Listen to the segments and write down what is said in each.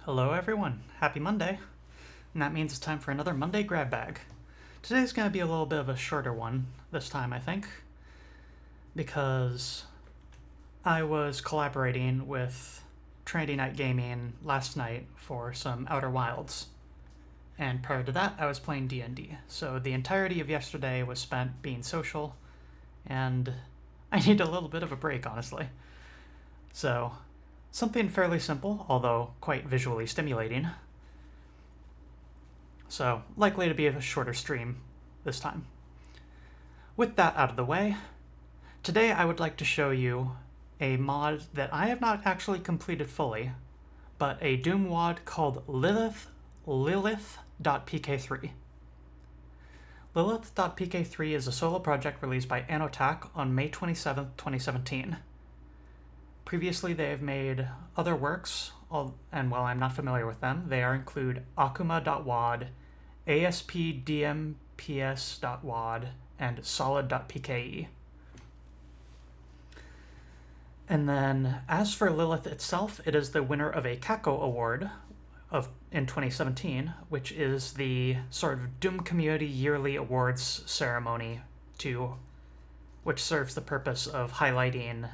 Hello everyone, happy Monday. And that means it's time for another Monday grab bag. Today's going to be a little bit of a shorter one this time, I think, because I was collaborating with Trinity Night Gaming last night for some Outer Wilds. And prior to that, I was playing D&D. So the entirety of yesterday was spent being social, and I need a little bit of a break, honestly. So, something fairly simple, although quite visually stimulating. So, likely to be a shorter stream this time. With that out of the way, today I would like to show you a mod that I have not actually completed fully, but a Doom WAD called Lilith.pk3. Lilith.pk3 is a solo project released by Anotak on May 27th, 2017. Previously, they have made other works, and while I'm not familiar with them, they include Akuma.wad, ASPDMPS.wad, and Solid.pke. And then, as for Lilith itself, it is the winner of a Cacoward in 2017, which is the sort of Doom Community yearly awards ceremony which serves the purpose of highlighting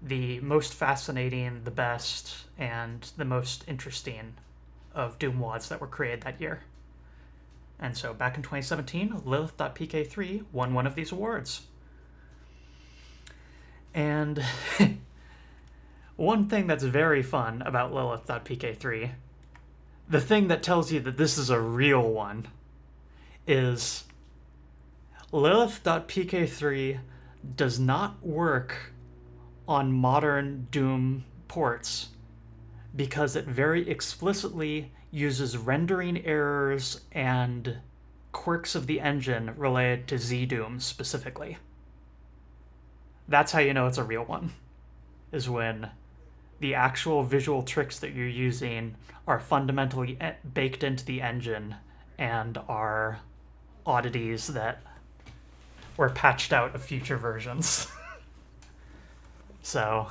the most fascinating, the best, and the most interesting of Doom WADs that were created that year. And so back in 2017, Lilith.pk3 won one of these awards. And one thing that's very fun about Lilith.pk3, the thing that tells you that this is a real one, is Lilith.pk3 does not work on modern Doom ports because it very explicitly uses rendering errors and quirks of the engine related to Z-Doom specifically. That's how you know it's a real one, is when the actual visual tricks that you're using are fundamentally baked into the engine and are oddities that were patched out of future versions. So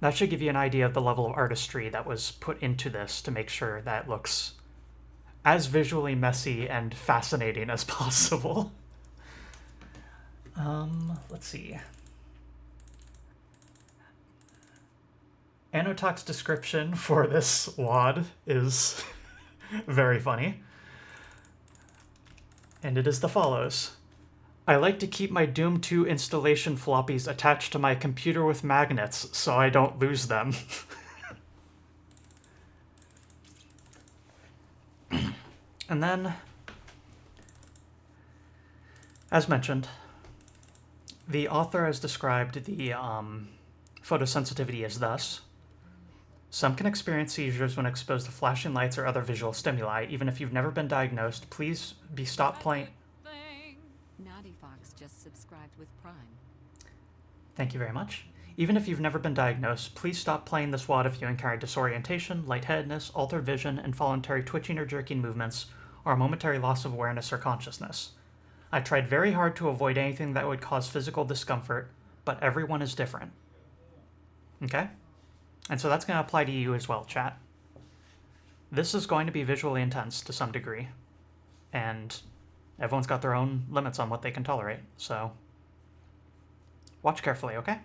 that should give you an idea of the level of artistry that was put into this to make sure that it looks as visually messy and fascinating as possible. Let's see. Anotak's description for this WAD is very funny. And it is the follows. I like to keep my Doom 2 installation floppies attached to my computer with magnets so I don't lose them. And then, as mentioned, the author has described the photosensitivity as thus. Some can experience seizures when exposed to flashing lights or other visual stimuli. Even if you've never been diagnosed, please stop playing. Just subscribed with Prime. Thank you very much. Even if you've never been diagnosed, please stop playing this WAD if you encounter disorientation, lightheadedness, altered vision, involuntary twitching or jerking movements, or a momentary loss of awareness or consciousness. I tried very hard to avoid anything that would cause physical discomfort, but everyone is different. Okay? And so that's going to apply to you as well, chat. This is going to be visually intense to some degree, and everyone's got their own limits on what they can tolerate, so watch carefully, okay?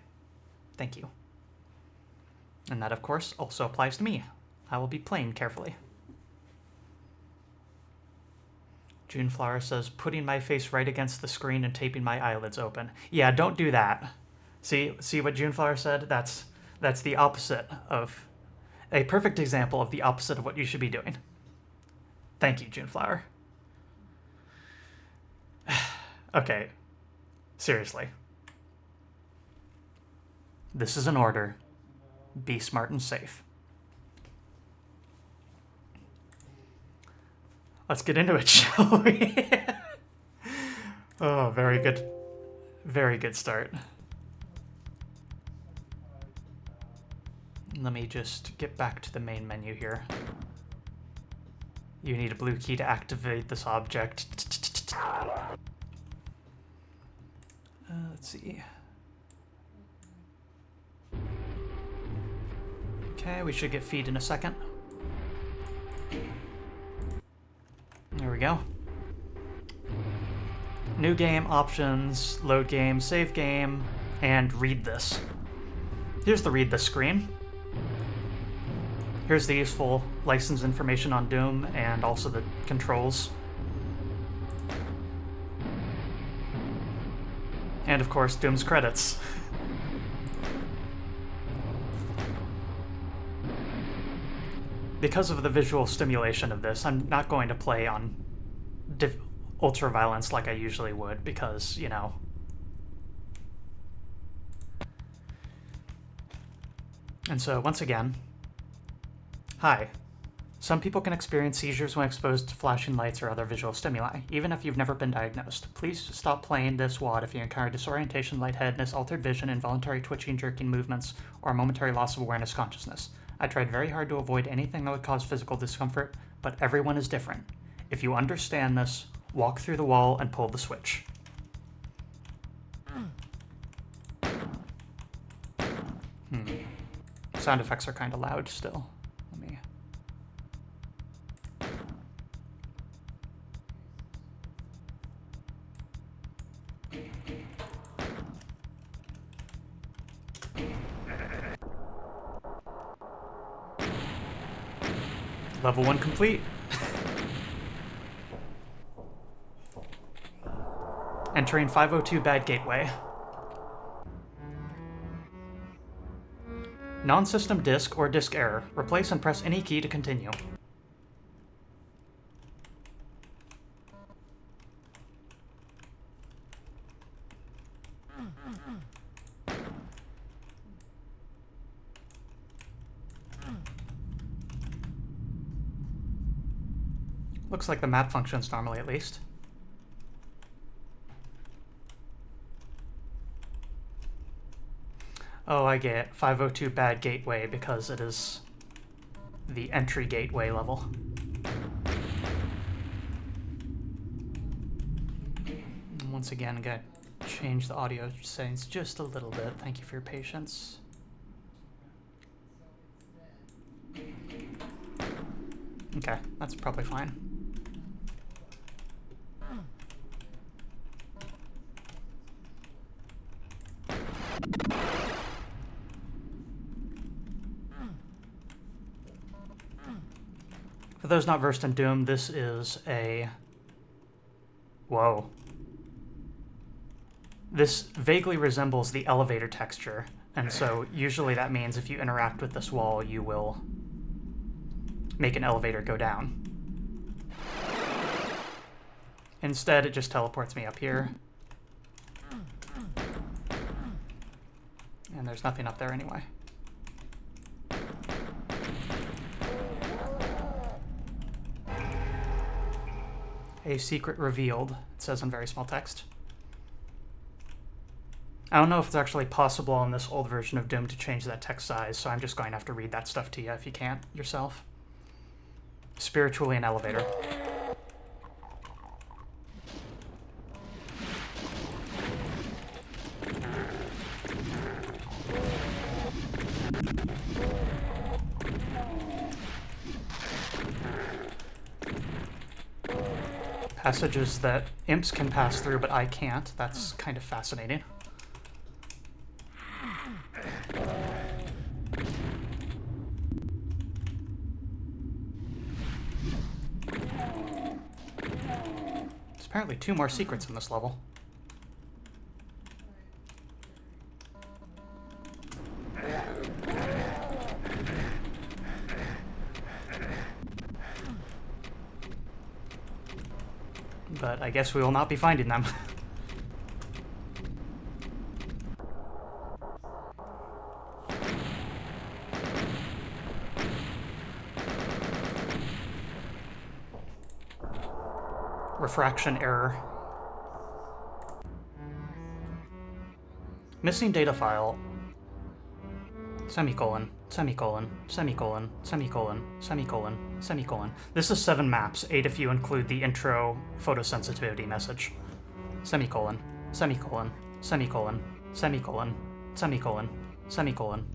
Thank you. And that, of course, also applies to me. I will be playing carefully. Juneflower says, putting my face right against the screen and taping my eyelids open. Yeah, don't do that. See what Juneflower said? That's the opposite of... a perfect example of the opposite of what you should be doing. Thank you, Juneflower. Okay, seriously. This is an order. Be smart and safe. Let's get into it, shall we? Oh, very good. Very good start. Let me just get back to the main menu here. You need a blue key to activate this object. Let's see. Okay, we should get feed in a second. There we go. New game, options, load game, save game, and read this. Here's the read this screen. Here's the useful license information on Doom and also the controls. And of course, Doom's credits. Because of the visual stimulation of this, I'm not going to play on ultra-violence like I usually would, because, you know... And so, once again... Hi. Some people can experience seizures when exposed to flashing lights or other visual stimuli, even if you've never been diagnosed. Please stop playing this WAD if you encounter disorientation, lightheadedness, altered vision, involuntary twitching, jerking movements, or a momentary loss of awareness consciousness. I tried very hard to avoid anything that would cause physical discomfort, but everyone is different. If you understand this, walk through the wall and pull the switch. Sound effects are kind of loud still. Let me... Level 1 complete. Entering 502 Bad Gateway. Non-system disk or disk error. Replace and press any key to continue. Looks like the map functions normally, at least. Oh, I get 502 Bad Gateway because it is the entry gateway level. And once again, I'm gonna change the audio settings just a little bit. Thank you for your patience. Okay, that's probably fine. For those not versed in Doom, this is a... Whoa. This vaguely resembles the elevator texture, and so usually that means if you interact with this wall, you will make an elevator go down. Instead, it just teleports me up here. And there's nothing up there anyway. A secret revealed, it says in very small text. I don't know if it's actually possible on this old version of Doom to change that text size, so I'm just going to have to read that stuff to you if you can't yourself. Spiritually an elevator. Passages that imps can pass through, but I can't. That's kind of fascinating. There's apparently 2 more secrets in this level. But I guess we will not be finding them. Refraction error. Missing data file. Semicolon, semicolon, semicolon, semicolon, semicolon, semicolon. This is 7 maps, 8 if you include the intro photosensitivity message. Semicolon, semicolon, semicolon, semicolon, semicolon, semicolon.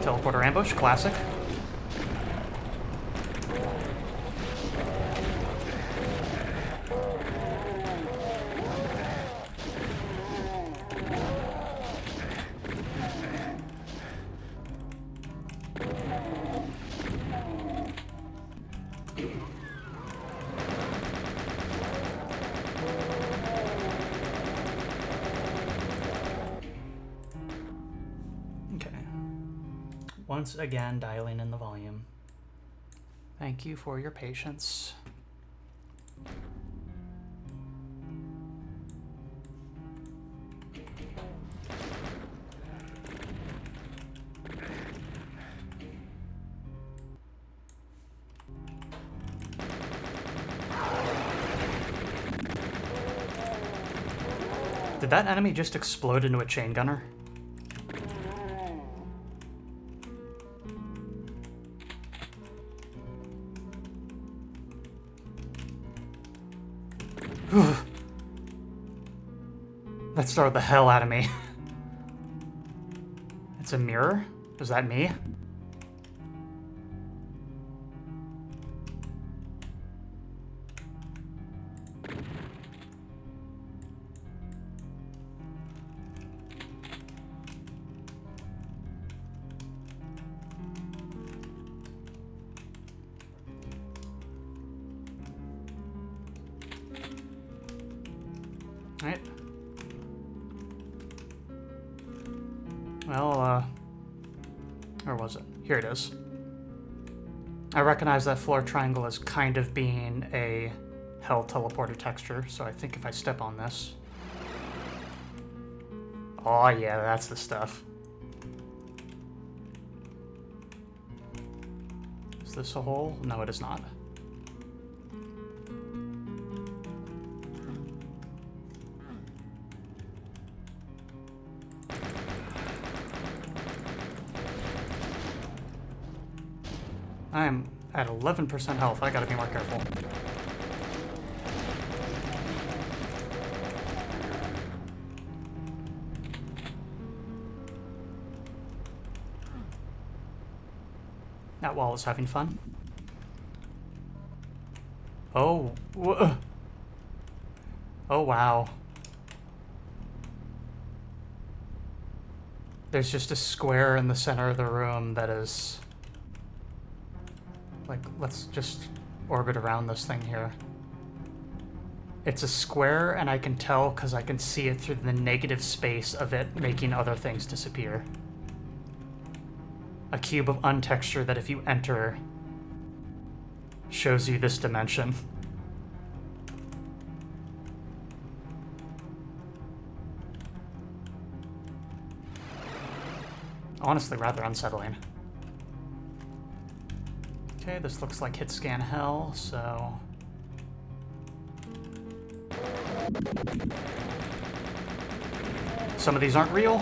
Teleporter ambush, classic. Once again, dialing in the volume. Thank you for your patience. Did that enemy just explode into a chain gunner? That startled the hell out of me. It's a mirror? Is that me? Right. Well, where was it? Here it is. I recognize that floor triangle as kind of being a hell teleporter texture, so I think if I step on this... Oh yeah, that's the stuff. Is this a hole? No, it is not. I'm at 11% health. I gotta be more careful. That wall is having fun. Oh. Oh, wow. There's just a square in the center of the room that is... Like, let's just orbit around this thing here. It's a square, and I can tell because I can see it through the negative space of it making other things disappear. A cube of untexture that if you enter, shows you this dimension. Honestly, rather unsettling. Okay, this looks like hit scan hell, so... Some of these aren't real.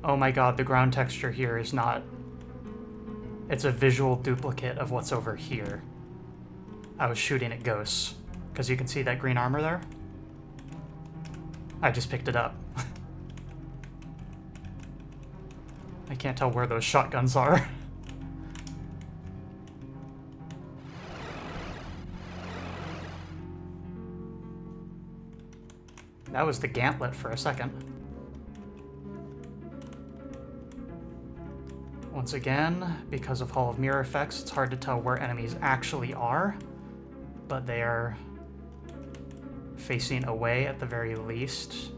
Oh my god, the ground texture here is not... It's a visual duplicate of what's over here. I was shooting at ghosts, because you can see that green armor there. I just picked it up. I can't tell where those shotguns are. That was the gauntlet for a second. Once again, because of Hall of Mirror effects, it's hard to tell where enemies actually are, but they are facing away at the very least.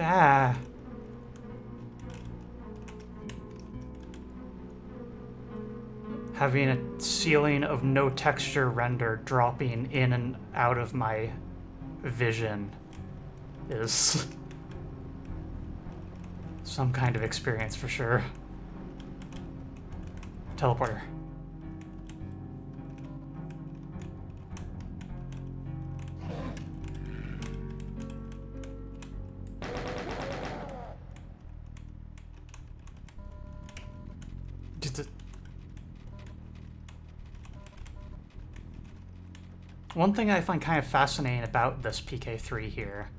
Ah. Having a ceiling of no texture render dropping in and out of my vision is some kind of experience for sure. Teleporter. One thing I find kind of fascinating about this PK3 here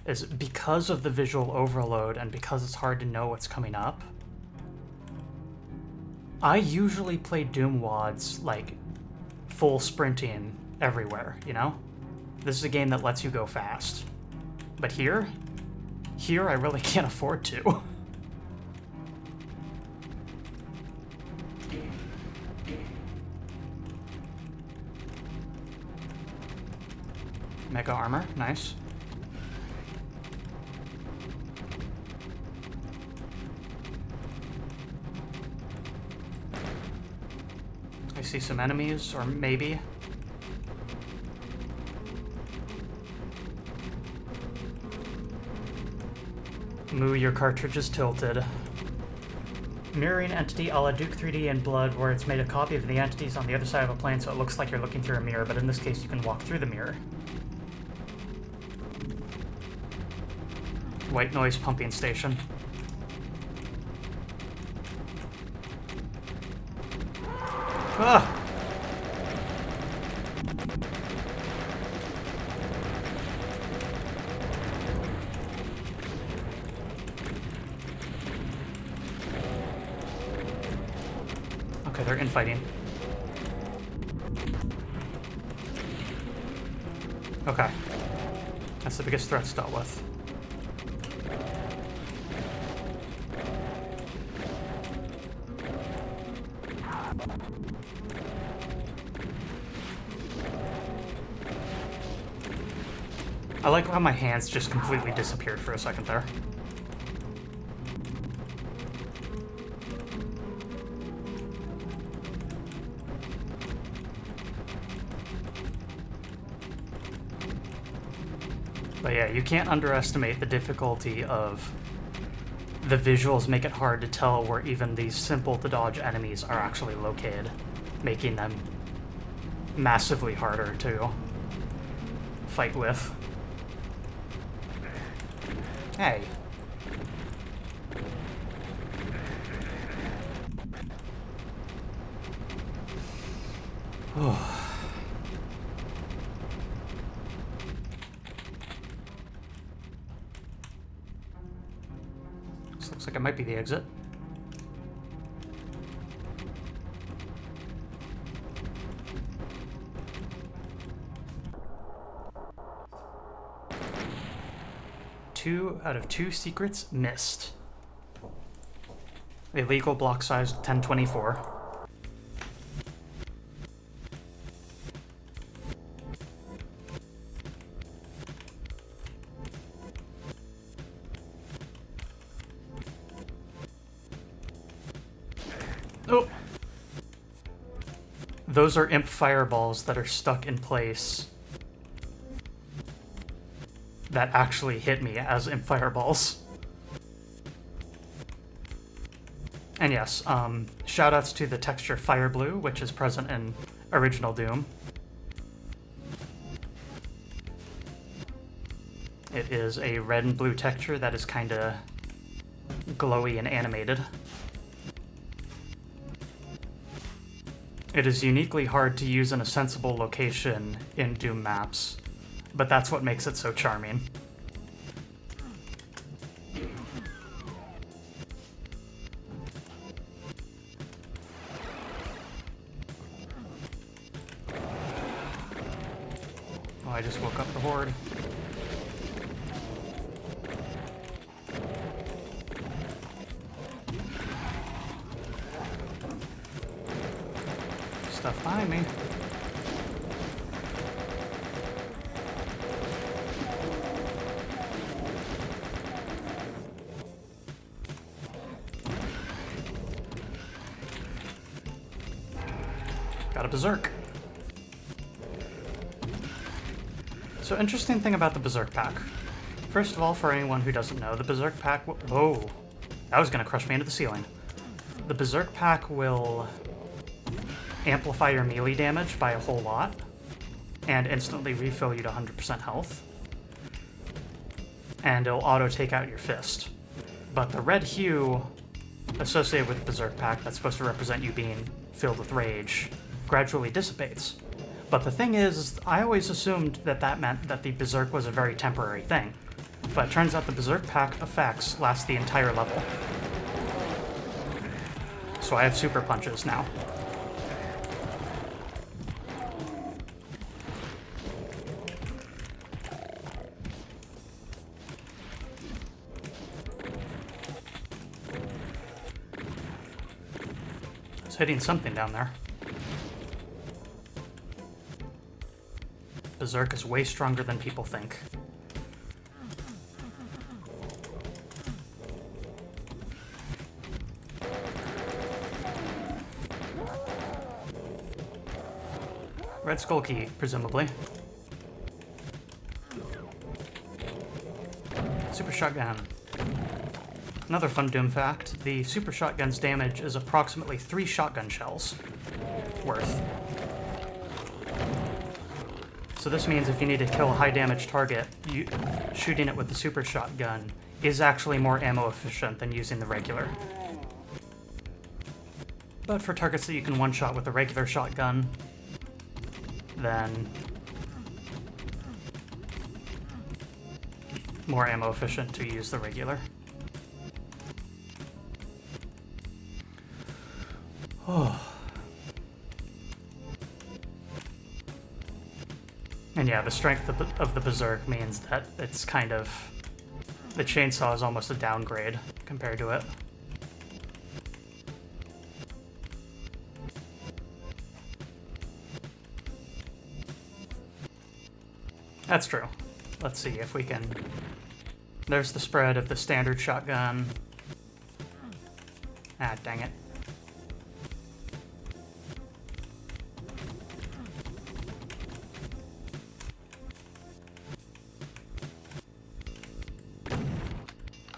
is because of the visual overload and because it's hard to know what's coming up, I usually play Doom WADs like full sprinting everywhere, you know? This is a game that lets you go fast. But here I really can't afford to. Mega armor, nice. I see some enemies, or maybe. Moo, your cartridge is tilted. Mirroring entity a la Duke 3D and Blood, where it's made a copy of the entities on the other side of a plane so it looks like you're looking through a mirror, but in this case you can walk through the mirror. White noise pumping station. Ah! Okay, they're infighting. Okay. That's the biggest threat to dealt with. I like how my hands just completely disappeared for a second there. But yeah, you can't underestimate the difficulty of the visuals make it hard to tell where even these simple to dodge enemies are actually located, making them massively harder to fight with. Hey. This looks like it might be the exit. Two out of two secrets missed. Illegal block size 1024. Oh! Those are imp fireballs that are stuck in place that actually hit me as imp fireballs. And yes, shoutouts to the texture Fire Blue, which is present in original Doom. It is a red and blue texture that is kinda glowy and animated. It is uniquely hard to use in a sensible location in Doom maps, but that's what makes it so charming. Oh, I just woke up the horde. Stuff behind me. Got a berserk. So interesting thing about the berserk pack. First of all, for anyone who doesn't know, the berserk pack oh, that was gonna crush me into the ceiling. The berserk pack will amplify your melee damage by a whole lot and instantly refill you to 100% health. And it'll auto take out your fist. But the red hue associated with the berserk pack that's supposed to represent you being filled with rage gradually dissipates. But the thing is, I always assumed that that meant that the Berserk was a very temporary thing. But it turns out the Berserk pack effects last the entire level. So I have super punches now. I was hitting something down there. Berserk is way stronger than people think. Red Skull Key, presumably. Super Shotgun. Another fun Doom fact, the Super Shotgun's damage is approximately 3 shotgun shells worth. So this means if you need to kill a high damage target, shooting it with the Super Shotgun is actually more ammo efficient than using the regular. But for targets that you can one-shot with the regular shotgun, then more ammo efficient to use the regular. Oh. And yeah, the strength of the Berserk means that it's kind of... the chainsaw is almost a downgrade compared to it. That's true. Let's see if we can... There's the spread of the standard shotgun. Ah, dang it.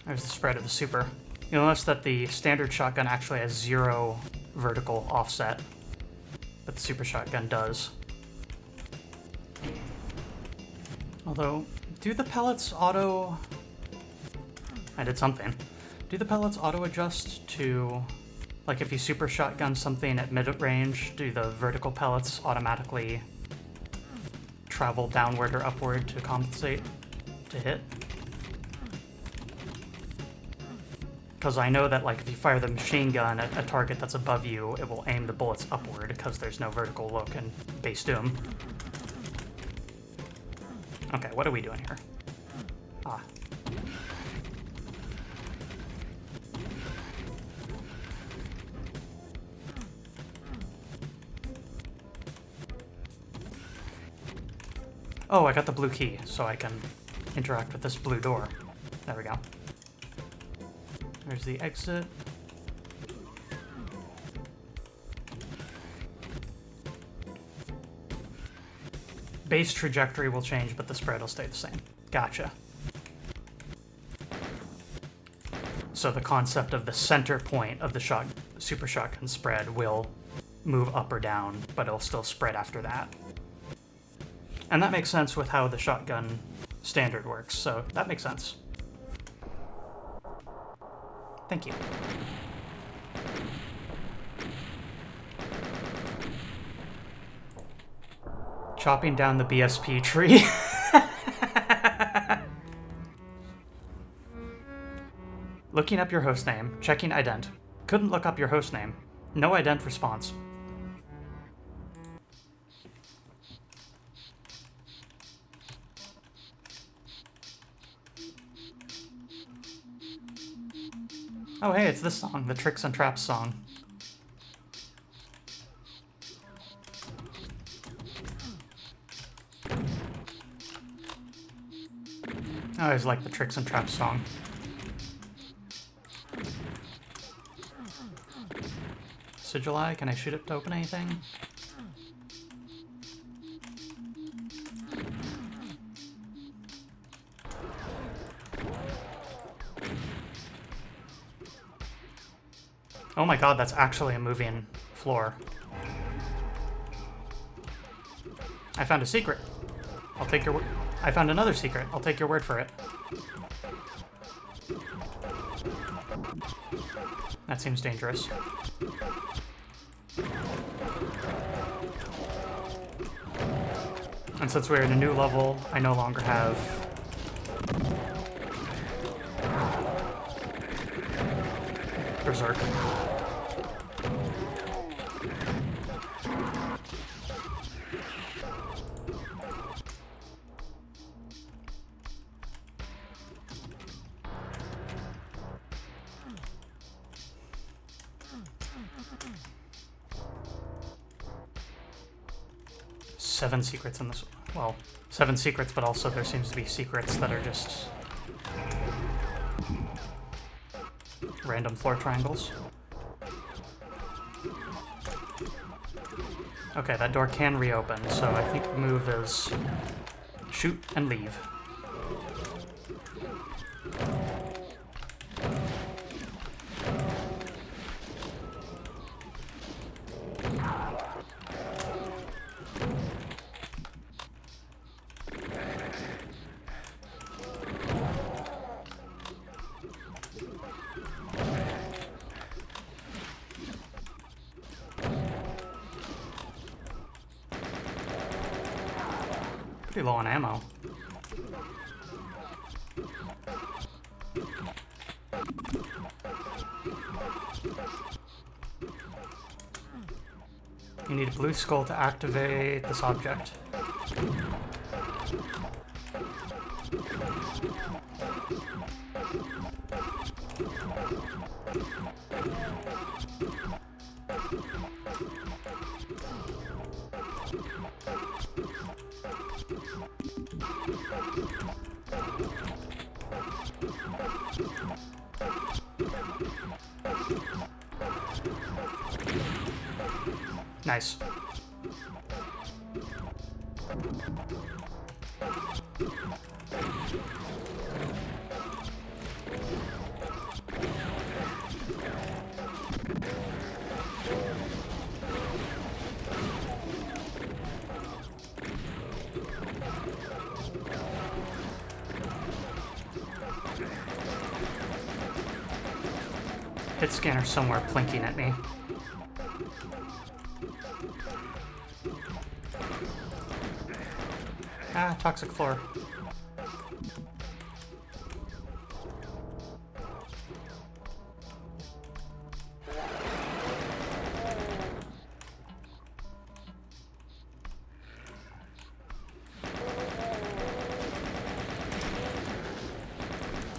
There's the spread of the super. You'll notice that the standard shotgun actually has 0 vertical offset, but the super shotgun does. Although, do the pellets auto... I did something. Do the pellets auto-adjust to... Like if you super shotgun something at mid-range, do the vertical pellets automatically travel downward or upward to compensate to hit? Because I know that like if you fire the machine gun at a target that's above you, it will aim the bullets upward because there's no vertical look in base Doom. Okay, what are we doing here? Ah. Oh, I got the blue key, so I can interact with this blue door. There we go. There's the exit. Base trajectory will change, but the spread will stay the same. Gotcha. So the concept of the center point of the super shotgun spread will move up or down, but it'll still spread after that. And that makes sense with how the shotgun standard works, so that makes sense. Thank you. Chopping down the BSP tree. Looking up your hostname. Checking ident. Couldn't look up your hostname. No ident response. Oh hey, it's this song, the Tricks and Traps song. I always like the Tricks and Traps song. Sigil Eye, can I shoot it to open anything? Oh my god, that's actually a moving floor. I found a secret. I'll take your word. I found another secret. I'll take your word for it. That seems dangerous. And since we're at a new level, I no longer have Berserk. Seven secrets in this. Well, 7 secrets, but also there seems to be secrets that are just random floor triangles. Okay, that door can reopen, so I think the move is shoot and leave. Pretty low on ammo. You need a blue skull to activate this object. Nice. Hit scanner somewhere plinking at me. Ah, toxic floor.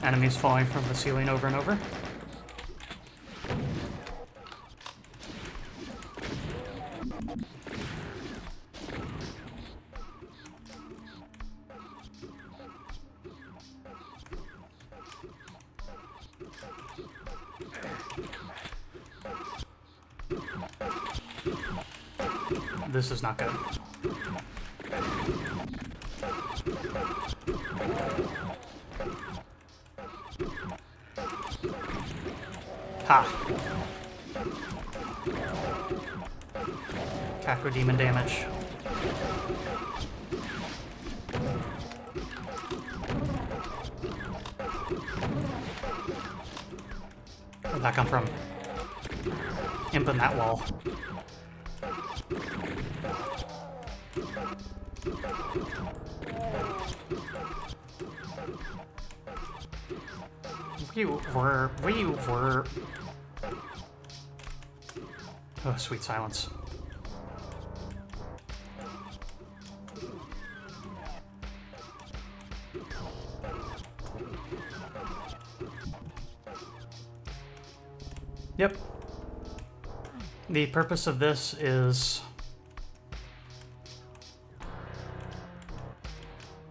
Enemies falling from the ceiling over and over. This is not good. Ha! Cacoward demon damage. Where'd that come from? Imp in that wall. We were. Oh, sweet silence. Yep. The purpose of this is...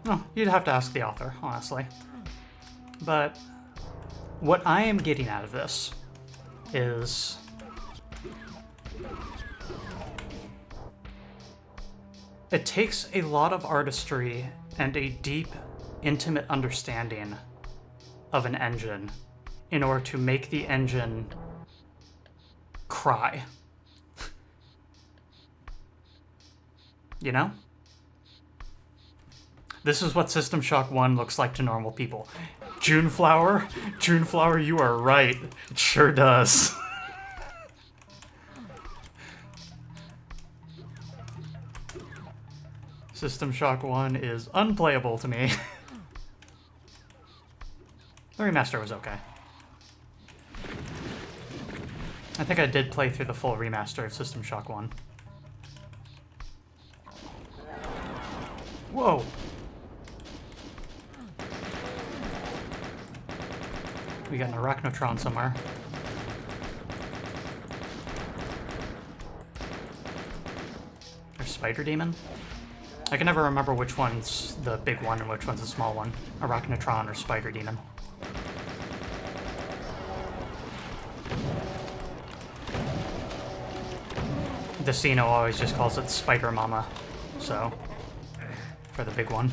Oh, you'd have to ask the author, honestly. But what I am getting out of this is... it takes a lot of artistry and a deep, intimate understanding of an engine in order to make the engine cry. You know? This is what System Shock 1 looks like to normal people. Juneflower? Juneflower, you are right. It sure does. This System Shock 1 is unplayable to me. The remaster was okay. I think I did play through the full remaster of System Shock 1. Whoa! We got an Arachnotron somewhere. There's Spider Demon? I can never remember which one's the big one and which one's the small one. Arachnotron or Spider Demon. Decino always just calls it Spider Mama, so, for the big one.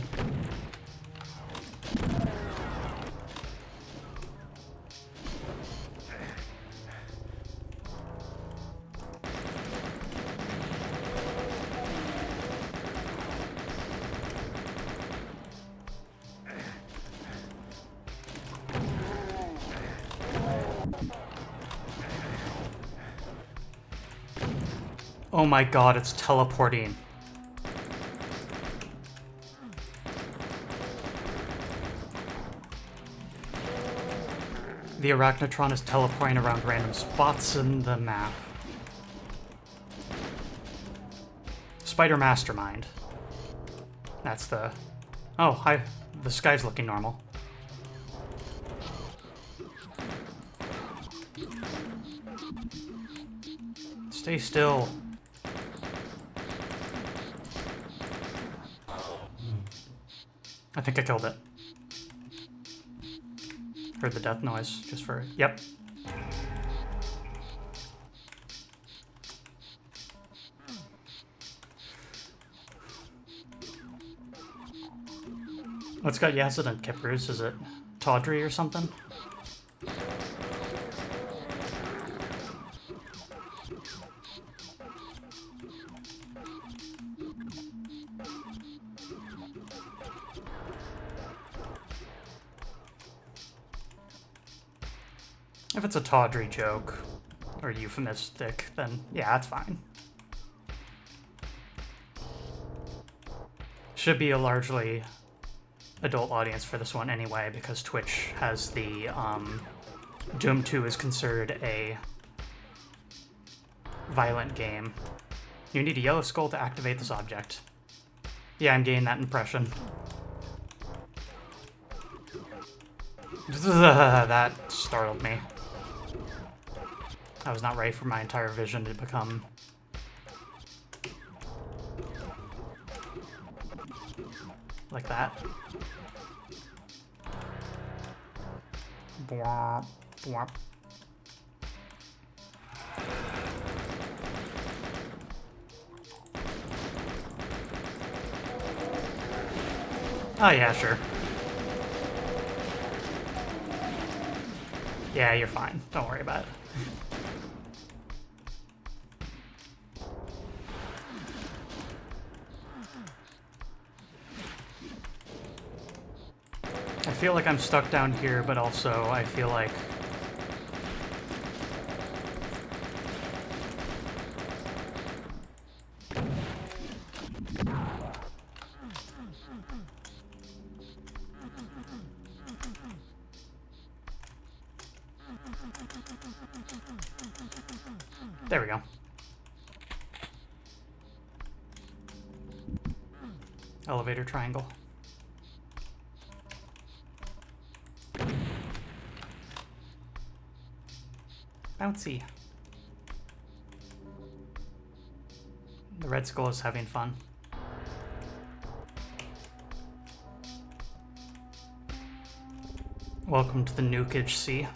Oh my god, it's teleporting. The Arachnotron is teleporting around random spots in the map. Spider Mastermind. That's the... Oh, hi. The sky's looking normal. Stay still. I think I killed it. Heard the death noise just for... Yep. What's got Yazid and Kippers? Is it tawdry or something? If it's a tawdry joke, or euphemistic, then yeah, that's fine. Should be a largely adult audience for this one anyway, because Twitch has the, Doom 2 is considered a violent game. You need a yellow skull to activate this object. Yeah, I'm getting that impression. That startled me. I was not ready for my entire vision to become... like that. Bwomp, bwomp. Oh yeah, sure. Yeah, you're fine. Don't worry about it. I feel like I'm stuck down here, but also I feel like... There we go. Elevator triangle. Bouncy. The Red Skull is having fun. Welcome to the Nukage Sea.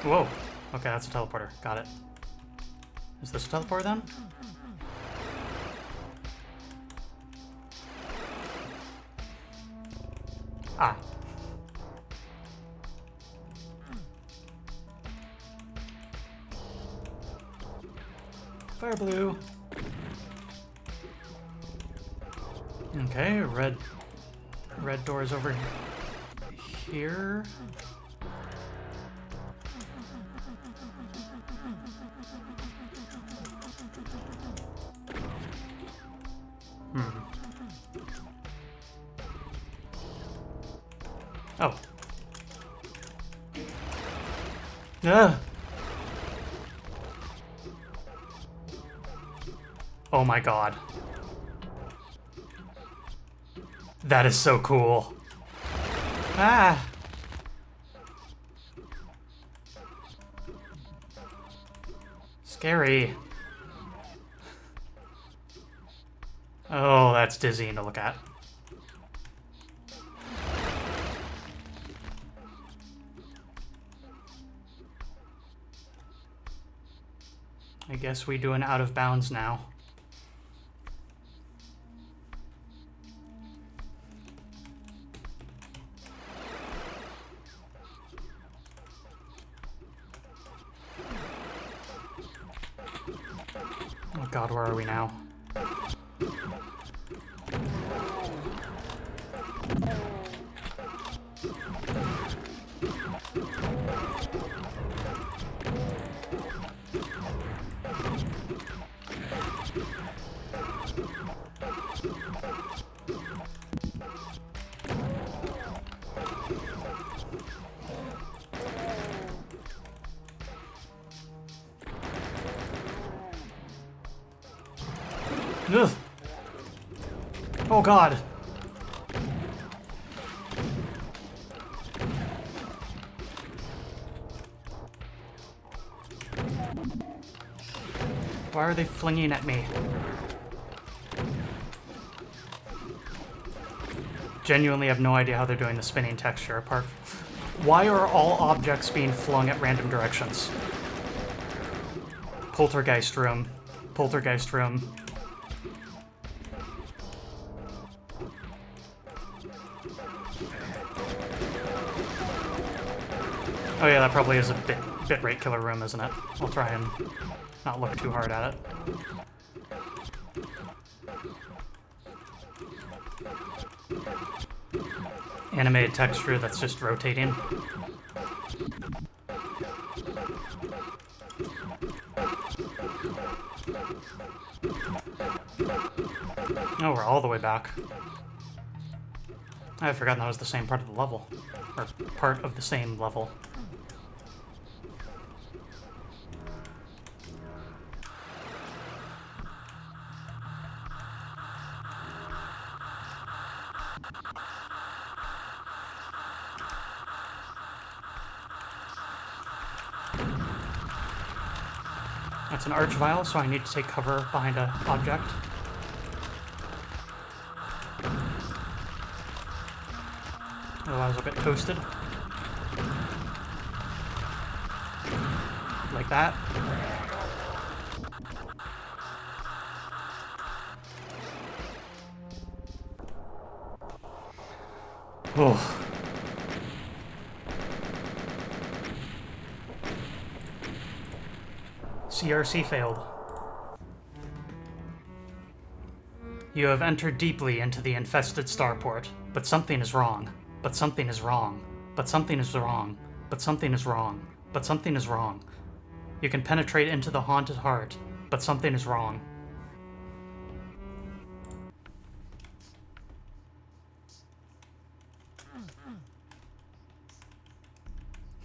Whoa. Okay, that's a teleporter. Got it. Is this a teleporter then? Ah. Fire blue. Okay, red doors over here. Oh. Ugh. Oh my god. That is so cool. Ah! Scary. Oh, that's dizzying to look at. I guess we do an out of bounds now. Oh god, where are we now? Ugh. Oh god. Why are they flinging at me? Genuinely have no idea how they're doing the spinning texture apart. Why are all objects being flung at random directions? Poltergeist room. Poltergeist room. Oh yeah, that probably is a bit rate killer room, isn't it? I'll try and not look too hard at it. Animated texture that's just rotating. Oh, we're all the way back. I had forgotten that was the same part of the level. Or part of the same level. That's an arch vial, so I need to take cover behind an object. Otherwise I'll get toasted. Like that. Oh. CRC failed. You have entered deeply into the infested starport, but something is wrong. But something is wrong. But something is wrong. But something is wrong. But something is wrong. You can penetrate into the haunted heart, but something is wrong.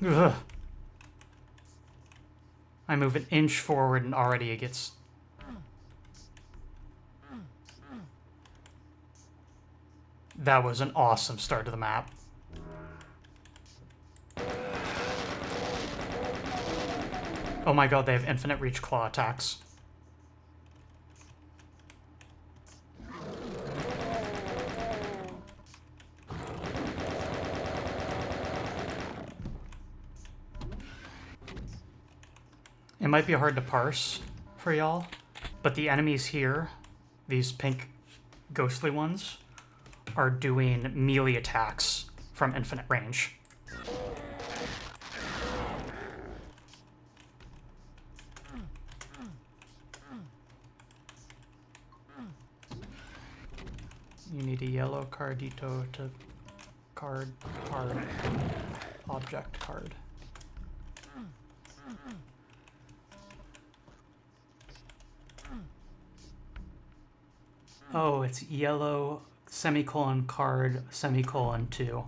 Ugh. I move an inch forward and already it gets... That was an awesome start to the map. Oh my god, they have infinite reach claw attacks. It might be hard to parse for y'all, but the enemies here, these pink ghostly ones, are doing melee attacks from infinite range. You need a yellow cardito to card, object card. Oh, it's yellow semicolon card semicolon 2.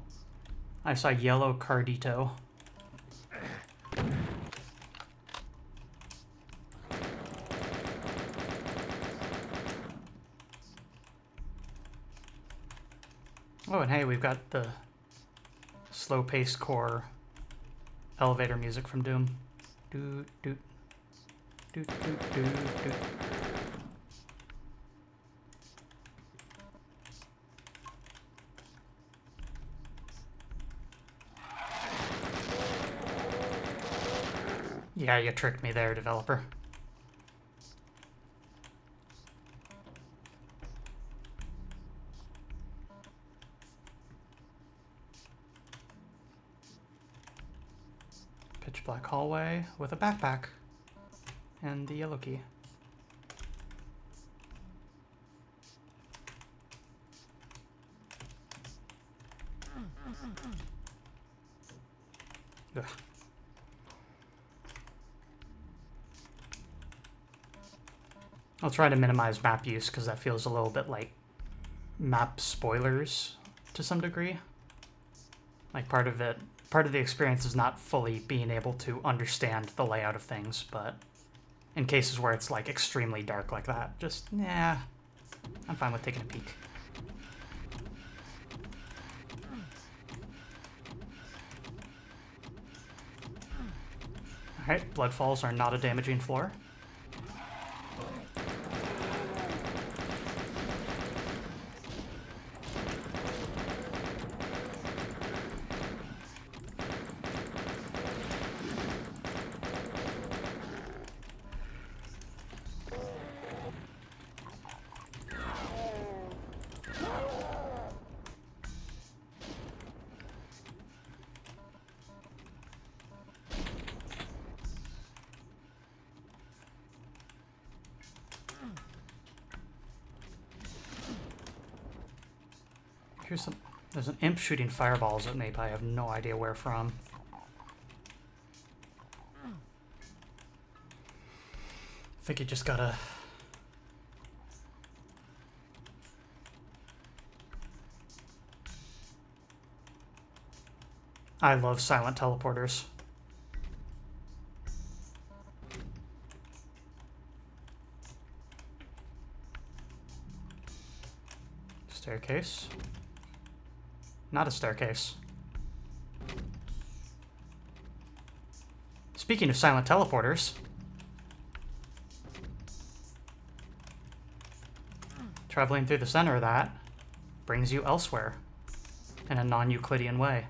I saw yellow cardito. Oh, and hey, we've got the slow-paced core elevator music from Doom. Doot, doot, doot, doot, doot, doot. Yeah, you tricked me there, developer. Pitch black hallway with a backpack and the yellow key. Ugh. I'll try to minimize map use because that feels a little bit like map spoilers to some degree. Like part of the experience is not fully being able to understand the layout of things, but in cases where it's like extremely dark like that, just, yeah, I'm fine with taking a peek. Alright, bloodfalls are not a damaging floor. There's an imp shooting fireballs at me, but I have no idea where from. I think you just gotta... I love silent teleporters. Staircase. Not a staircase. Speaking of silent teleporters, traveling through the center of that brings you elsewhere in a non-Euclidean way.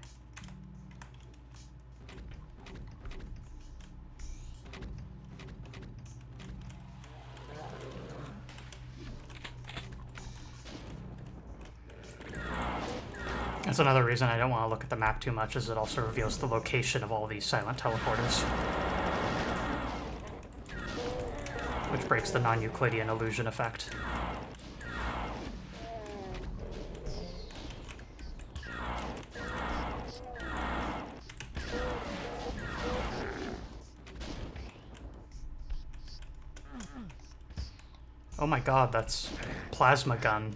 That's another reason I don't want to look at the map too much, is it also reveals the location of all these silent teleporters. Which breaks the non-Euclidean illusion effect. Oh my god, that's plasma gun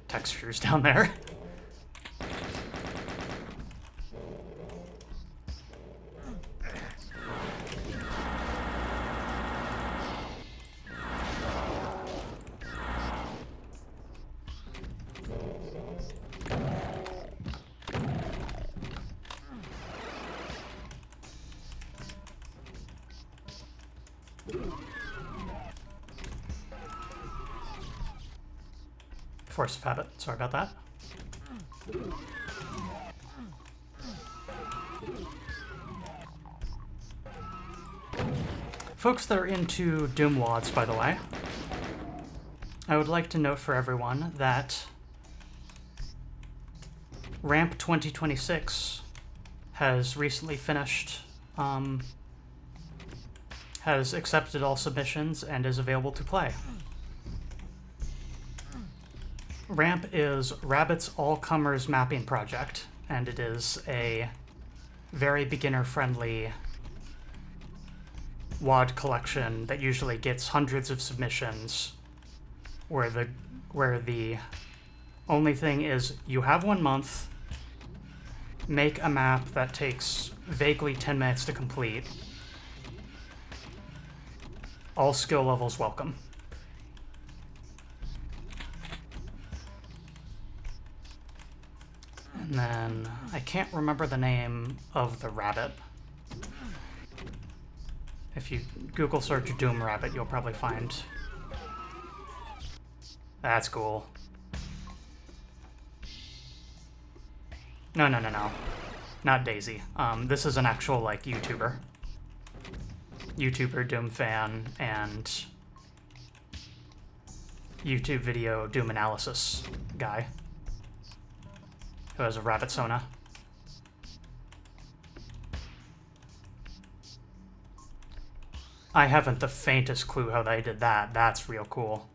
textures down there. Force of habit, sorry about that. Folks that are into Doom WADs, by the way, I would like to note for everyone that Ramp 2026 has recently finished, has accepted all submissions, and is available to play. Ramp is Rabbit's all-comers mapping project, and it is a very beginner-friendly WAD collection that usually gets hundreds of submissions, where the only thing is you have 1 month, make a map that takes vaguely 10 minutes to complete. All skill levels welcome. And then I can't remember the name of the rabbit. If you Google search Doom Rabbit, you'll probably find... That's cool. No. Not Daisy. This is an actual, like, YouTuber, Doom fan, and YouTube video Doom analysis guy who has a rabbit Sona. I haven't the faintest clue how they did that. That's real cool.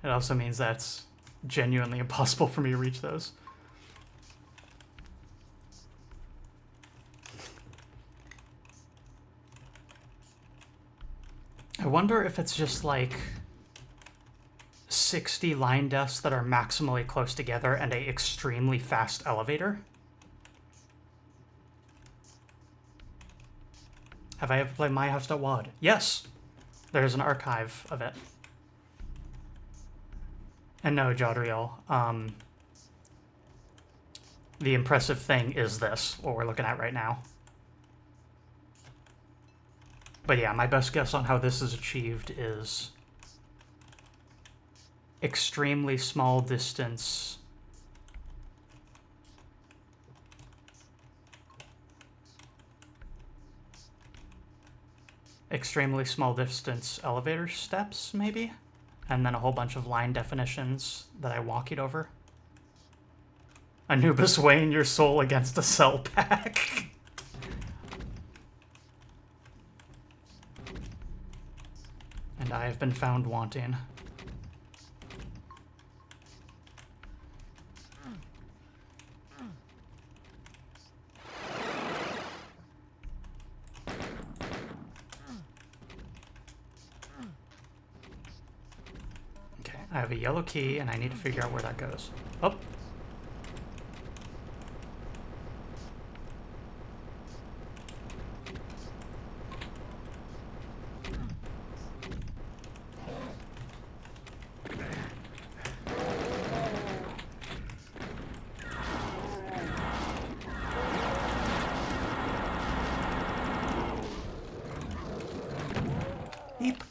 It also means that's genuinely impossible for me to reach those. I wonder if it's just like 60 line deaths that are maximally close together and a extremely fast elevator. Have I ever played myhouse.wad? Yes! There's an archive of it. And no, Jodriel, the impressive thing is this, what we're looking at right now. But yeah, my best guess on how this is achieved is extremely small distance elevator steps, maybe? And then a whole bunch of line definitions that I walkied over. Anubis weighing your soul against a cell pack. And I have been found wanting. I have a yellow key, and I need to figure out where that goes. Oh! Eep.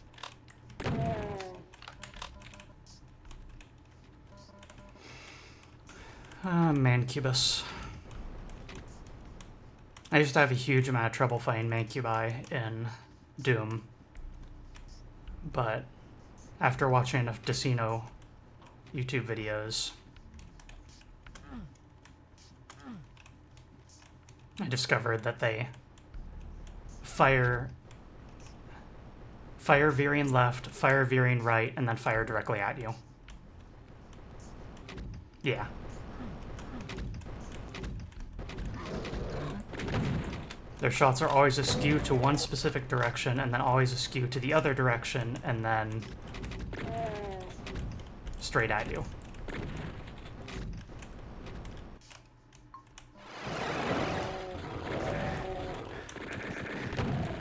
Mancubus. I used to have a huge amount of trouble fighting Mancubi in Doom, but after watching enough Decino YouTube videos, I discovered that they fire veering left, fire veering right, and then fire directly at you. Yeah. Their shots are always askew to one specific direction, and then always askew to the other direction, and then straight at you.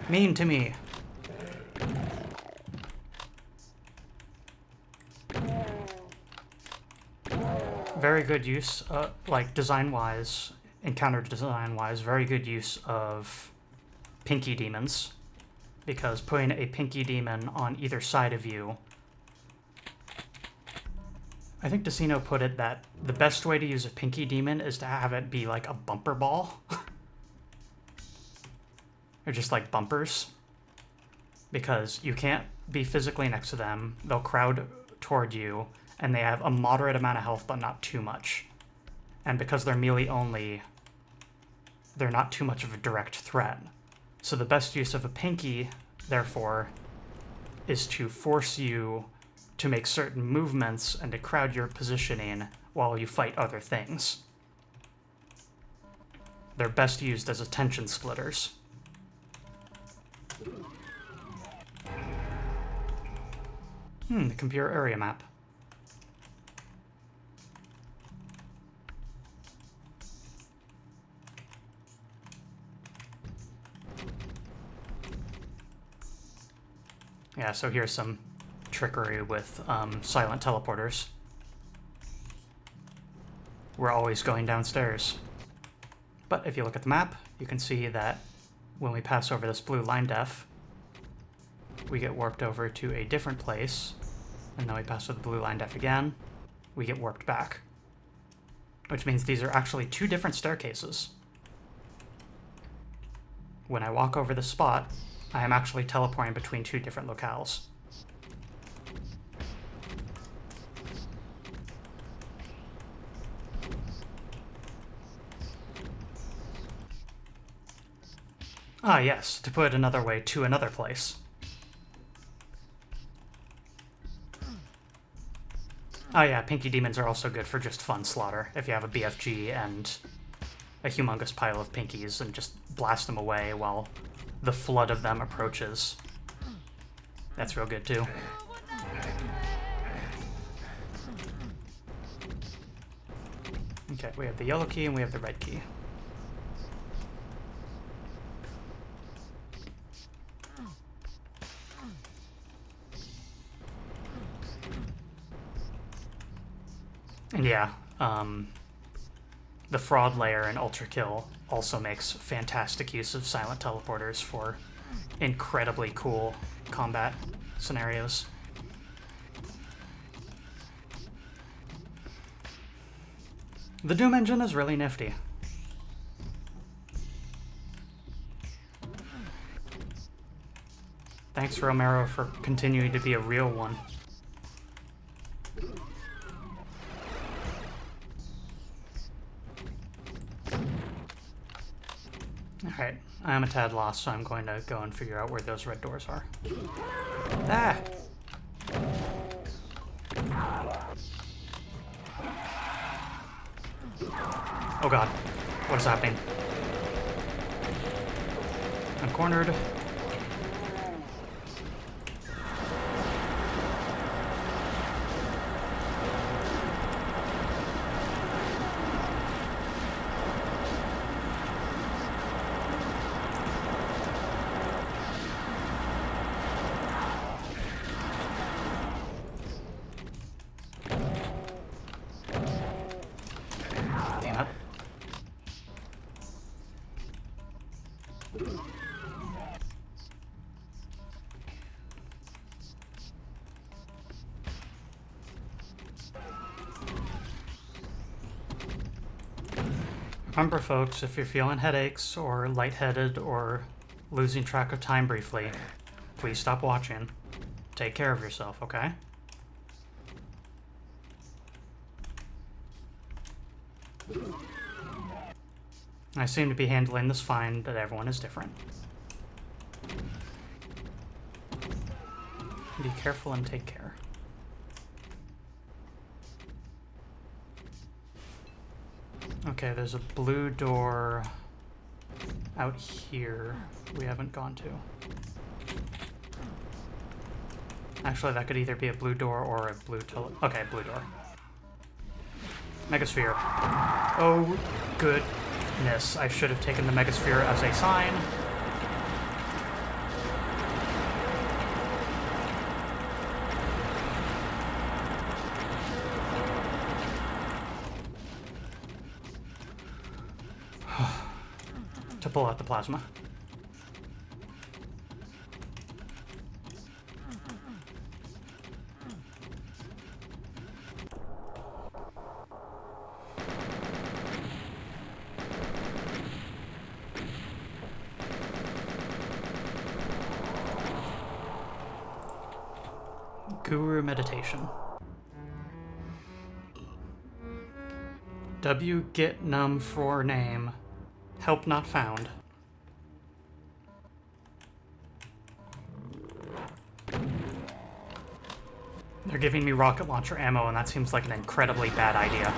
Mean to me. Very good use, like design-wise, encounter design-wise, very good use of pinky demons, because putting a pinky demon on either side of you, I think Decino put it that the best way to use a pinky demon is to have it be like a bumper ball. Or just like bumpers. Because you can't be physically next to them, they'll crowd toward you, and they have a moderate amount of health but not too much. And because they're melee only, they're not too much of a direct threat. So the best use of a pinky, therefore, is to force you to make certain movements and to crowd your positioning while you fight other things. They're best used as attention splitters. The computer area map. Yeah, so here's some trickery with silent teleporters. We're always going downstairs. But if you look at the map, you can see that when we pass over this blue line def, we get warped over to a different place, and then we pass over the blue line def again, we get warped back. Which means these are actually two different staircases. When I walk over the spot, I am actually teleporting between two different locales. Ah, yes, to put it another way, to another place. Oh yeah, Pinky Demons are also good for just fun slaughter. If you have a BFG and a humongous pile of Pinkies and just blast them away while the flood of them approaches. That's real good too. Okay, we have the yellow key and we have the red key. And yeah, the fraud layer in Ultra Kill also makes fantastic use of silent teleporters for incredibly cool combat scenarios. The Doom engine is really nifty. Thanks, Romero, for continuing to be a real one. Alright, I am a tad lost, so I'm going to go and figure out where those red doors are. Ah! Oh god, what is happening? I'm cornered. Remember, folks, if you're feeling headaches or lightheaded or losing track of time briefly, please stop watching. Take care of yourself, okay? I seem to be handling this fine, but everyone is different. Be careful and take care. Okay, there's a blue door out here we haven't gone to. Actually, that could either be a blue door or a blue okay, blue door. Megasphere. Oh, goodness. I should have taken the Megasphere as a sign. To pull out the plasma. Guru meditation. W get num for name. Help not found. They're giving me rocket launcher ammo, and that seems like an incredibly bad idea.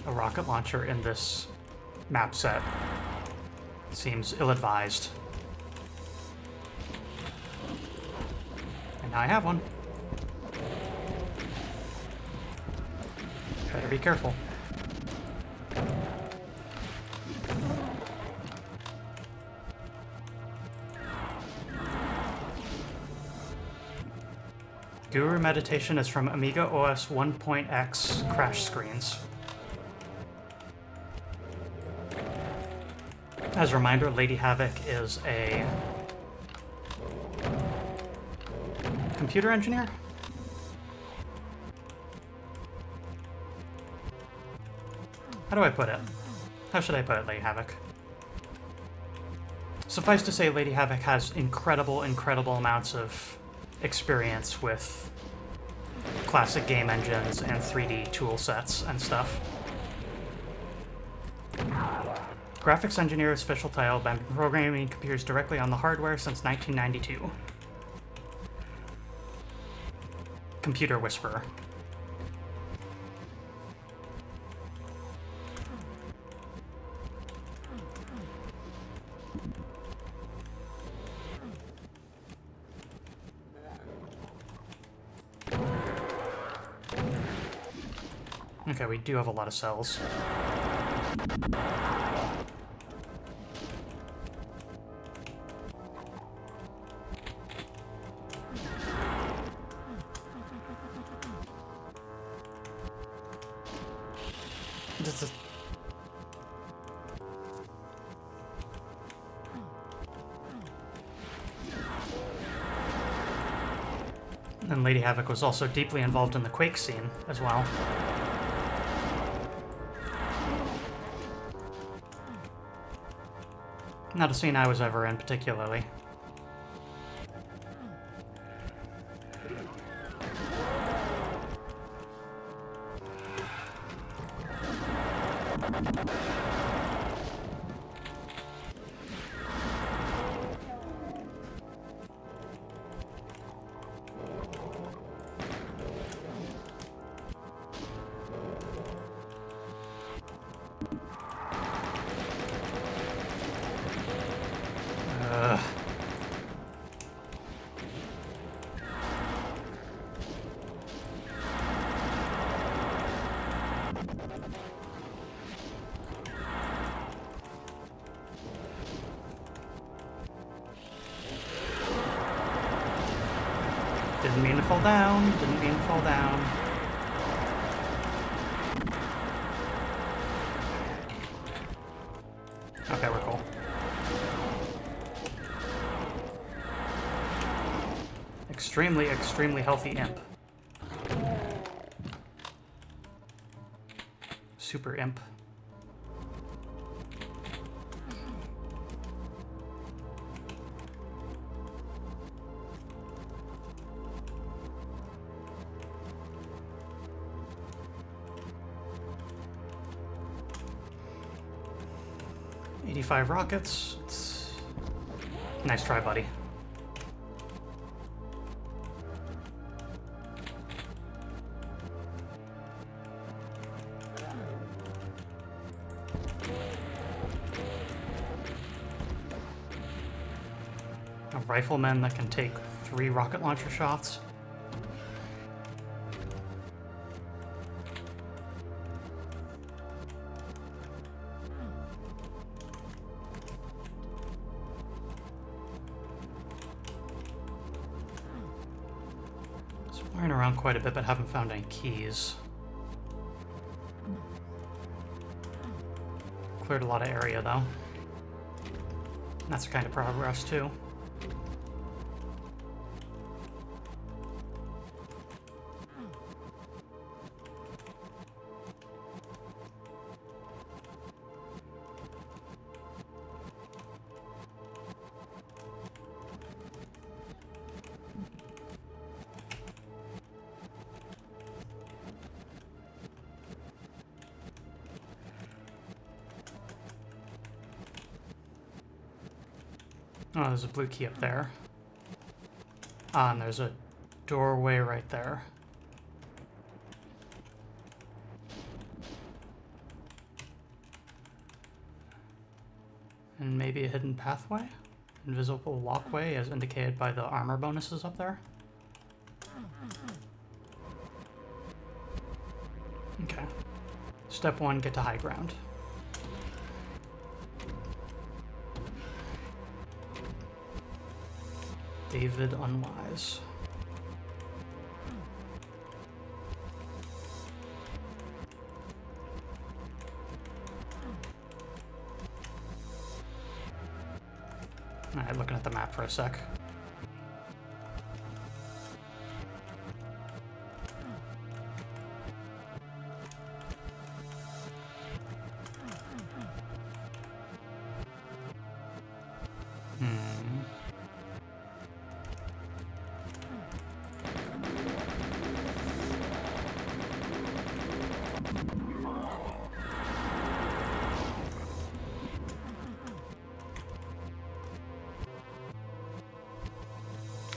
A rocket launcher in this map set seems ill-advised. And now I have one. Better be careful. Guru Meditation is from Amiga OS 1.x crash screens. As a reminder, Lady Havoc is a computer engineer? How do I put it? How should I put it, Lady Havoc? Suffice to say, Lady Havoc has incredible amounts of experience with classic game engines and 3D tool sets and stuff. Graphics engineer is official title, been programming computers directly on the hardware since 1992. Computer whisperer. Okay, we do have a lot of cells. This is... And Lady Havoc was also deeply involved in the Quake scene as well. Not a scene I was ever in particularly. Didn't mean to fall down, didn't mean to fall down. Okay, we're cool. Extremely healthy imp. Super imp. $85 rockets. Nice try, buddy. A rifleman that can take 3 rocket launcher shots. Exploring around quite a bit, but haven't found any keys. Cleared a lot of area, though. That's kind of progress, too. Oh, there's a blue key up there. Ah, and there's a doorway right there. And maybe a hidden pathway? Invisible walkway as indicated by the armor bonuses up there. Okay. Step 1, get to high ground. David Unwise. Alright, looking at the map for a sec.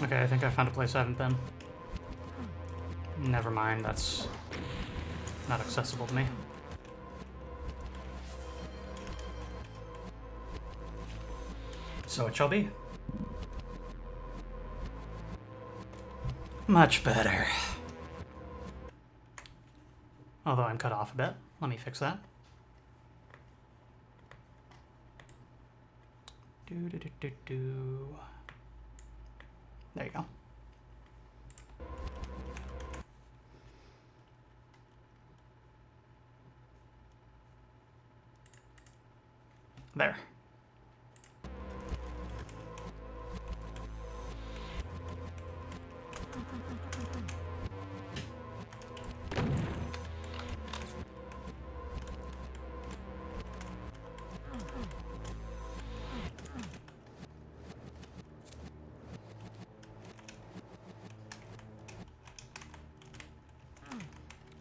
Okay, I think I found a place I haven't been. Never mind, that's not accessible to me. So it shall be. Much better. Although I'm cut off a bit. Let me fix that. Do. There you go. There.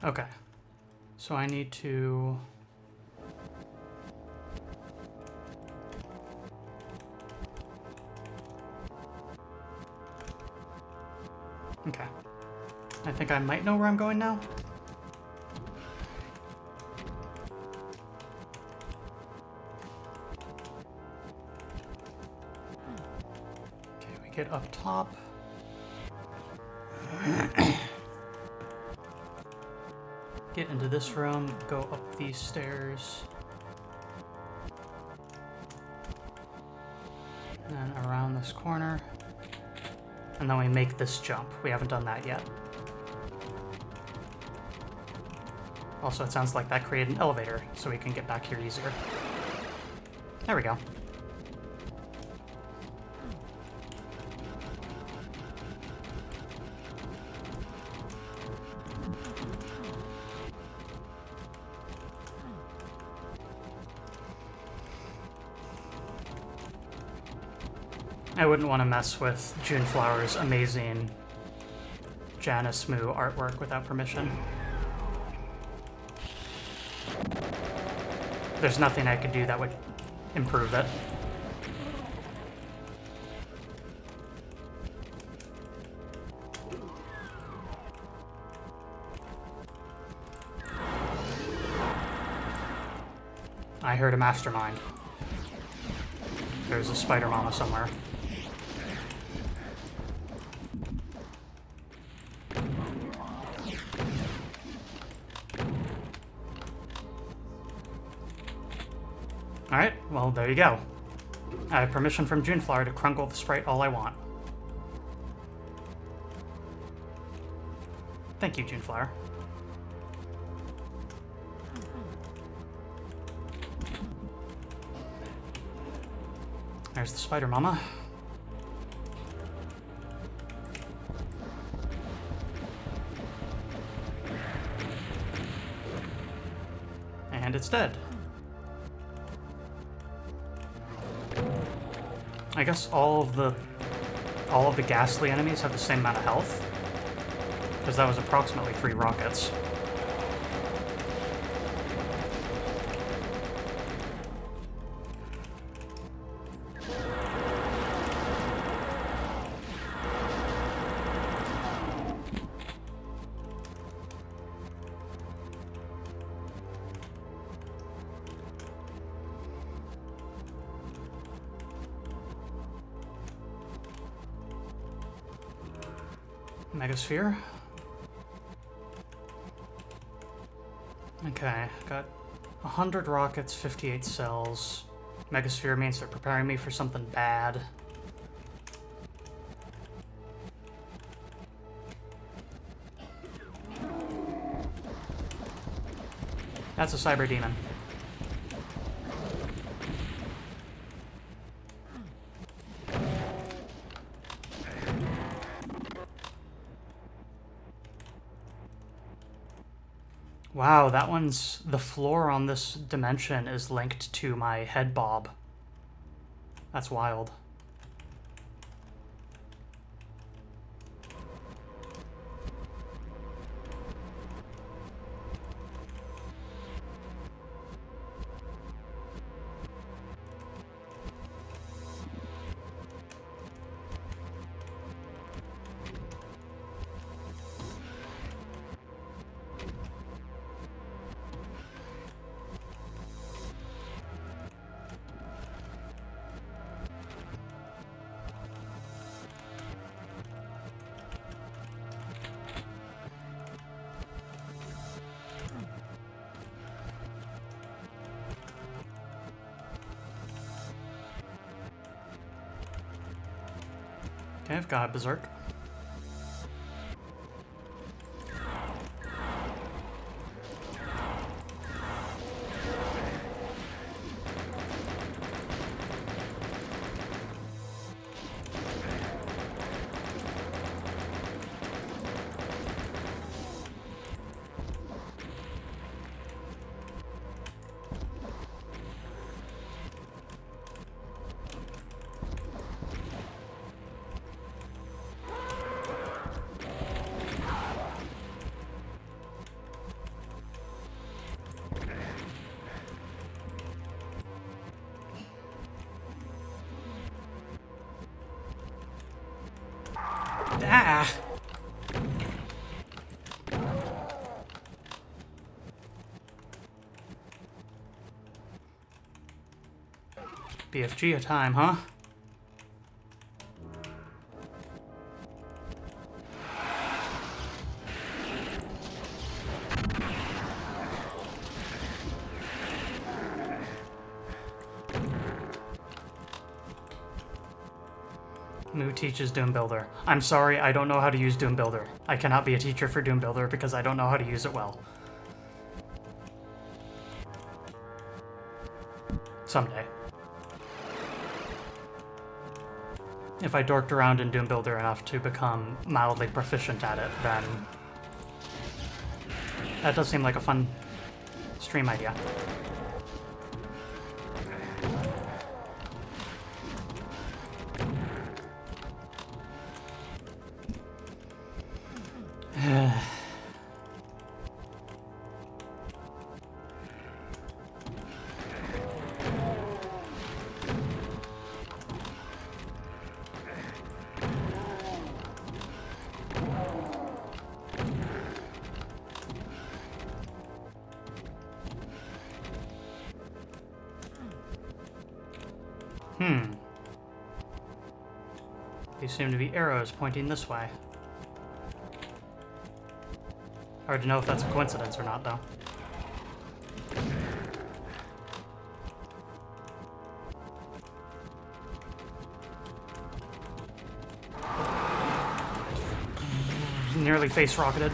Okay, so I need to... Okay, I think I might know where I'm going now. Okay, we get up top. Get into this room, go up these stairs. Then around this corner. And then we make this jump. We haven't done that yet. Also, it sounds like that created an elevator, so we can get back here easier. There we go. I wouldn't want to mess with Juneflower's amazing Janice Moo artwork without permission. There's nothing I could do that would improve it. I heard a mastermind. There's a spider mama somewhere. Alright, well, there you go. I have permission from Juneflower to crunkle the sprite all I want. Thank you, Juneflower. There's the spider mama. And it's dead. I guess all of the ghastly enemies have the same amount of health, because that was approximately 3 rockets. Megasphere. Okay, got 100 rockets, 58 cells. Megasphere means they're preparing me for something bad. That's a cyber demon. Wow, that one's... the floor on this dimension is linked to my head bob. That's wild. Okay, I've got Berserk. Ah! BFG a time, huh? Who teaches Doom Builder? I'm sorry, I don't know how to use Doom Builder. I cannot be a teacher for Doom Builder because I don't know how to use it well. Someday. If I dorked around in Doom Builder enough to become mildly proficient at it, then that does seem like a fun stream idea. These seem to be arrows pointing this way. Hard to know if that's a coincidence or not, though. Nearly face rocketed.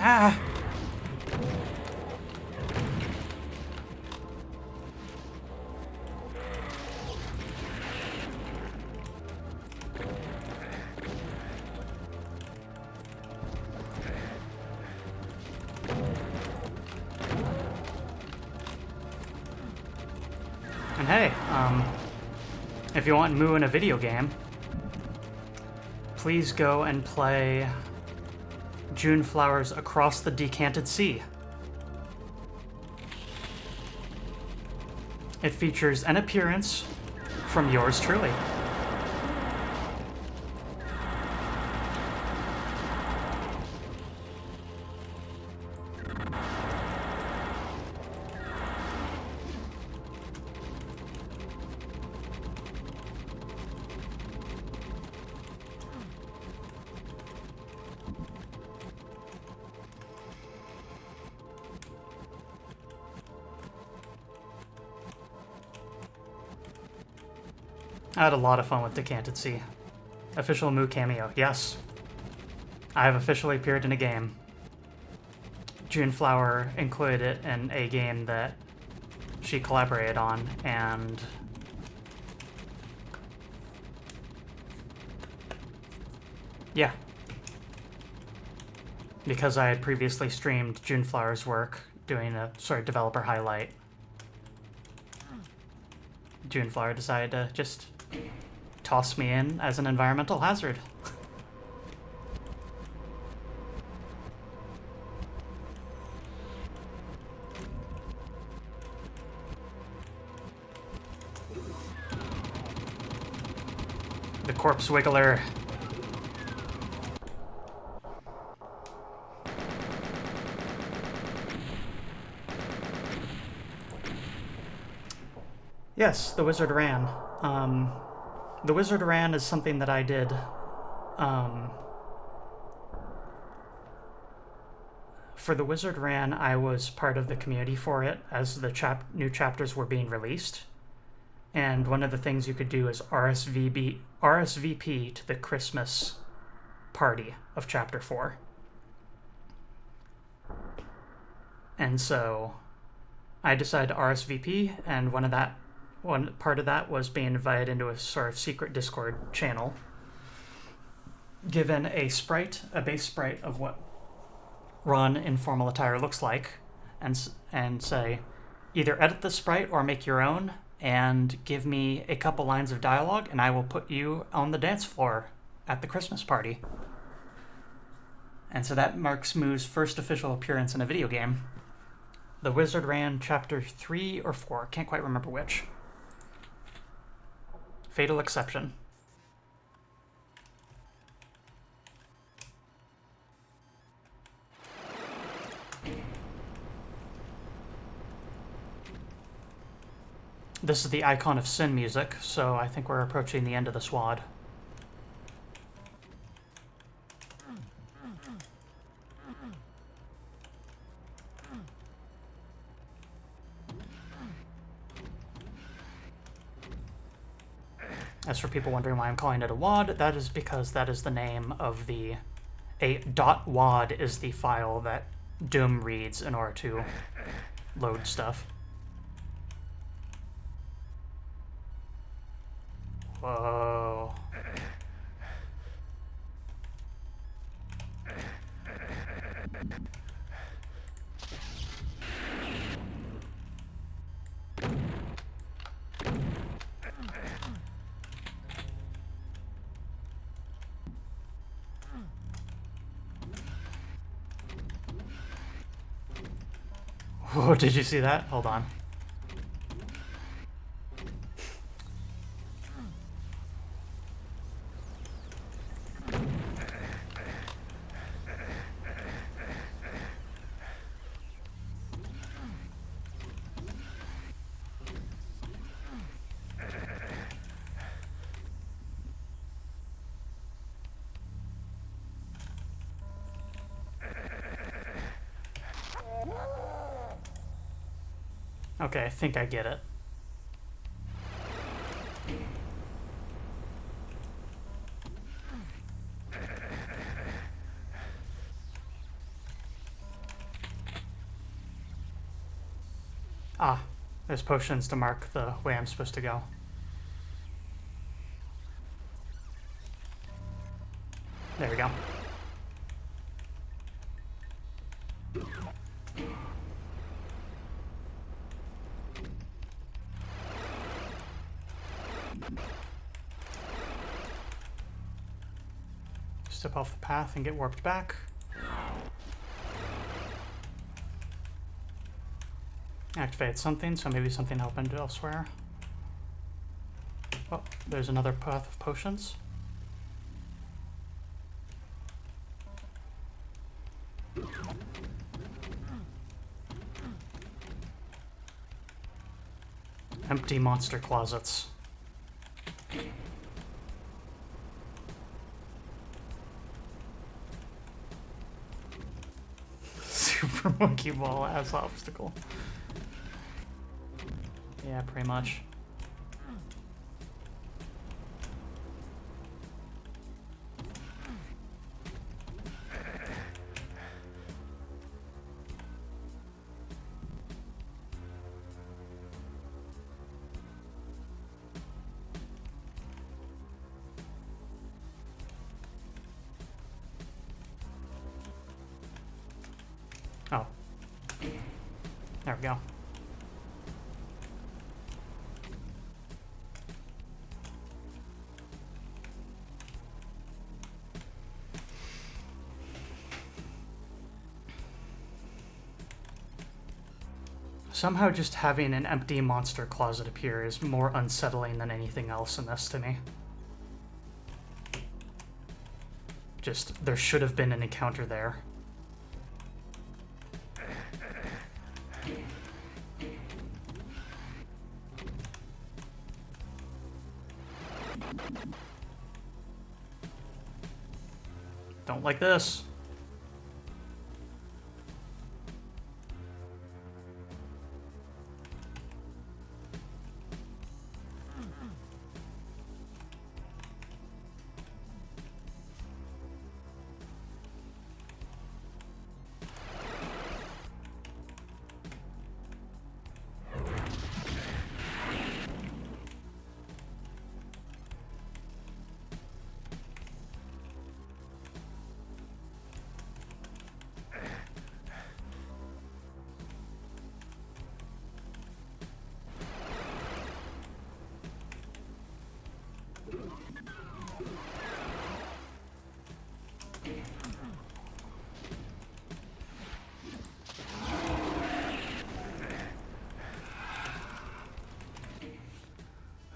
Ah! And hey, if you want Moo in a video game, please go and play June Flowers Across the Decanted Sea. It features an appearance from yours truly. I had a lot of fun with Decanted Sea. Official Moo cameo, yes. I have officially appeared in a game. Juneflower included it in a game that she collaborated on, and yeah. Because I had previously streamed Juneflower's work doing a sort of developer highlight, Juneflower decided to just toss me in as an environmental hazard. The Corpse Wiggler. Yes, the Wizard ran. The Wizard ran is something that I did for the Wizard ran, I was part of the community for it as the new chapters were being released. And one of the things you could do is RSVP to the Christmas party of Chapter 4. And so I decided to RSVP, and one part of that was being invited into a sort of secret Discord channel, given a base sprite of what Ron in formal attire looks like, and say, either edit the sprite or make your own, and give me a couple lines of dialogue, and I will put you on the dance floor at the Christmas party. And so that marks Moo's first official appearance in a video game. The Wizard ran Chapter 3 or 4, can't quite remember which. Fatal Exception. This is the Icon of Sin music, so I think we're approaching the end of this WAD. As for people wondering why I'm calling it a WAD, that is because that is the name of a .wad is the file that Doom reads in order to load stuff. Whoa. Whoa, did you see that? Hold on. Okay, I think I get it. Ah, there's potions to mark the way I'm supposed to go. There we go. Step off the path and get warped back. activate something, so maybe something opened elsewhere. Oh, there's another path of potions. Empty monster closets. Super monkey ball ass obstacle. Yeah, pretty much. Oh. There we go. Somehow just having an empty monster closet appear is more unsettling than anything else in this to me. Just, there should have been an encounter there. Don't like this.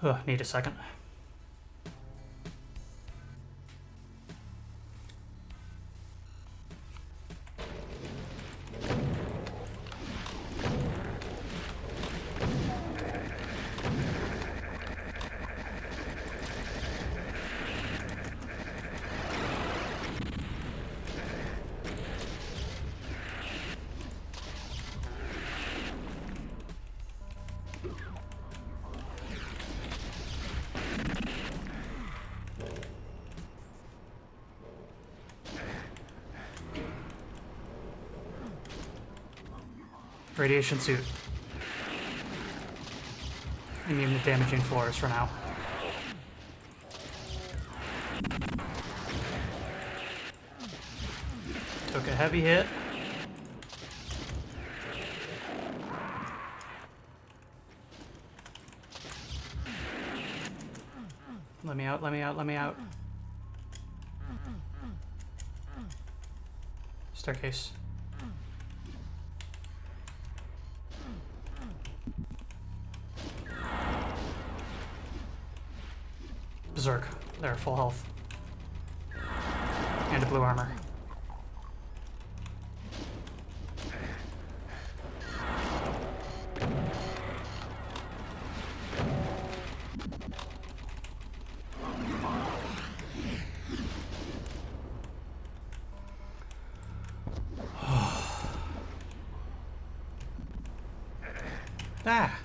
Ugh, need a second. Radiation suit. Immune to damaging floors for now. Took a heavy hit. Let me out, let me out, let me out. Staircase. Berserk. They're full health. And a blue armor. Ah!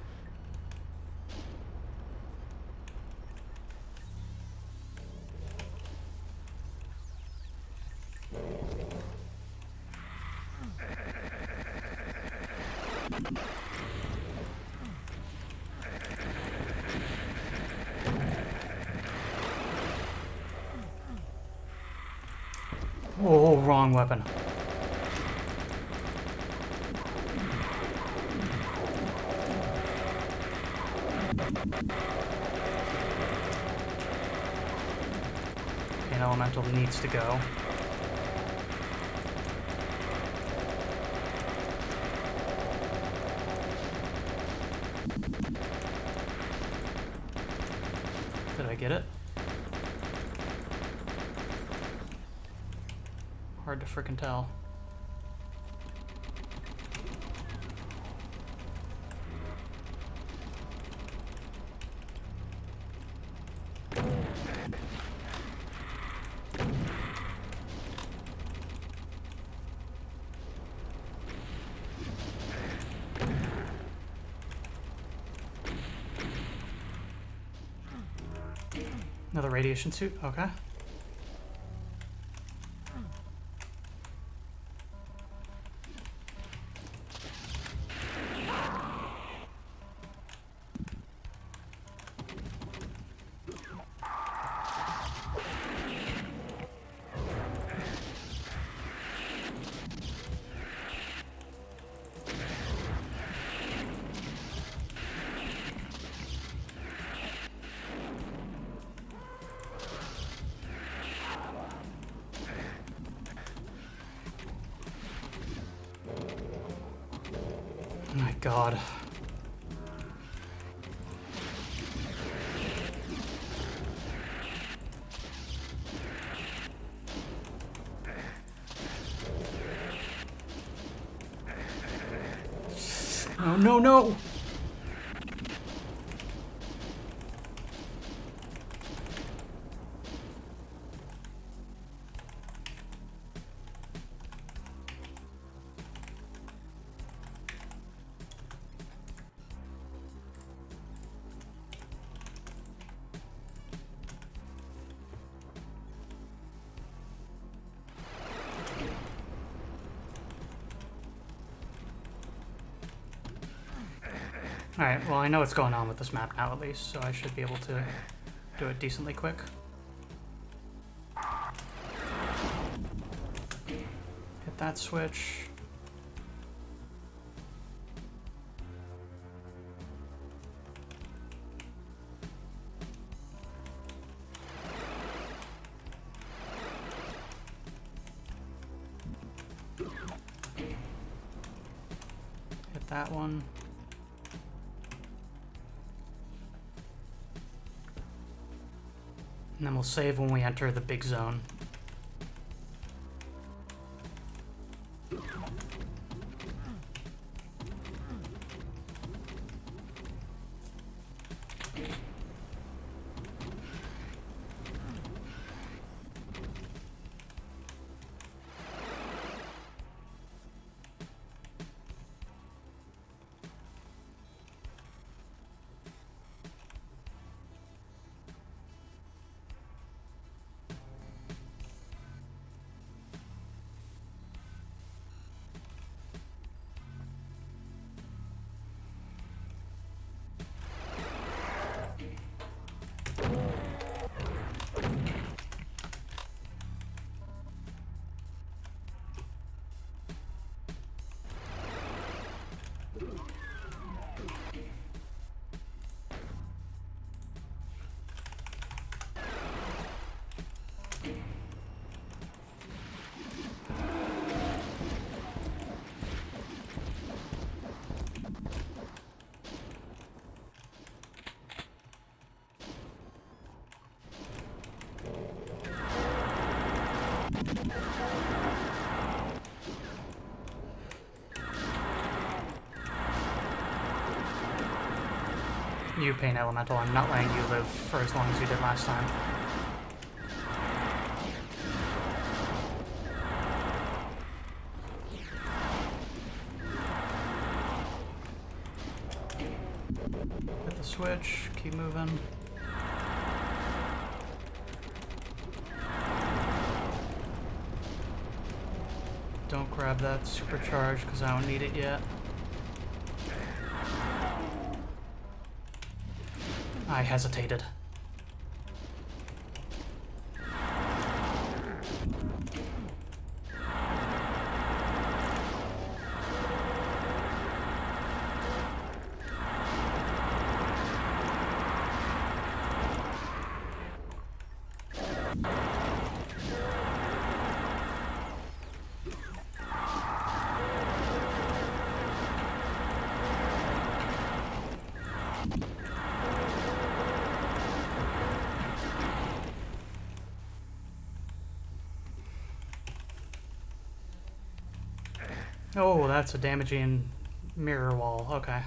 Oh, wrong weapon. An elemental needs to go. get it. Hard to frickin' tell. Another radiation suit, okay. Oh my god. Oh, no, no! Alright, well I know what's going on with this map now at least, so I should be able to do it decently quick. Hit that switch. Hit that one. And then we'll save when we enter the big zone. You, Pain Elemental, I'm not letting you live for as long as you did last time. Hit the switch, keep moving. Don't grab that supercharge because I don't need it yet. I hesitated. Oh, that's a damaging mirror wall. Okay.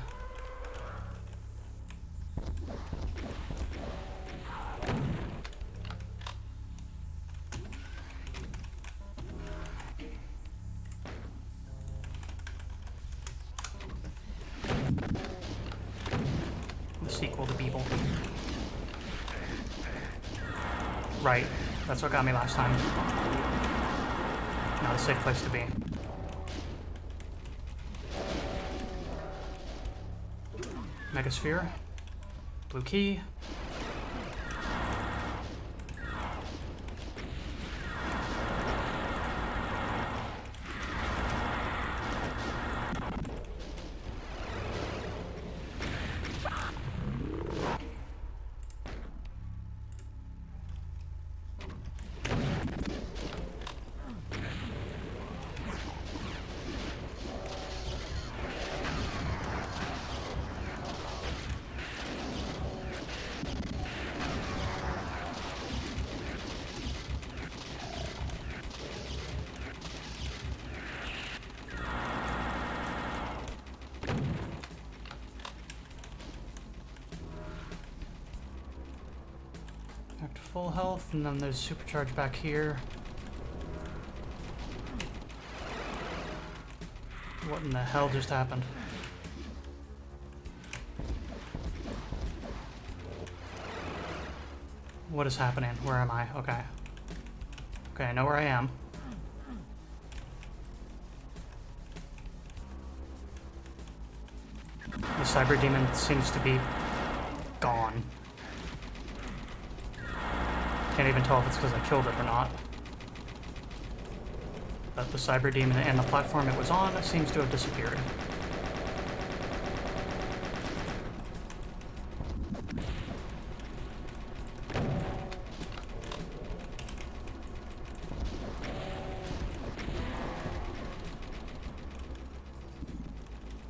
The sequel to Beeble. Right. That's what got me last time. Not a safe place to be. Megasphere. Blue key. Back to full health, and then there's supercharge back here. What in the hell just happened? What is happening? Where am I? Okay. Okay, I know where I am. The cyber demon seems to be gone. Can't even tell if it's because I killed it or not. But the cyber demon and the platform it was on seems to have disappeared.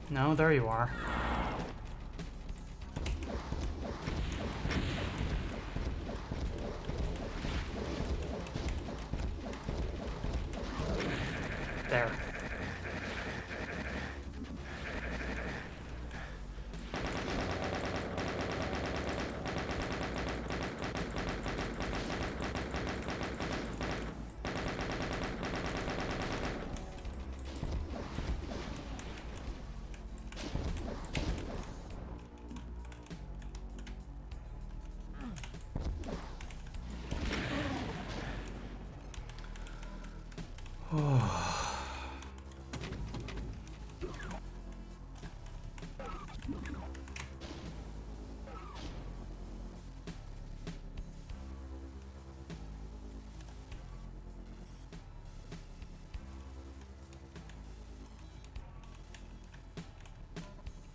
No, there you are. There.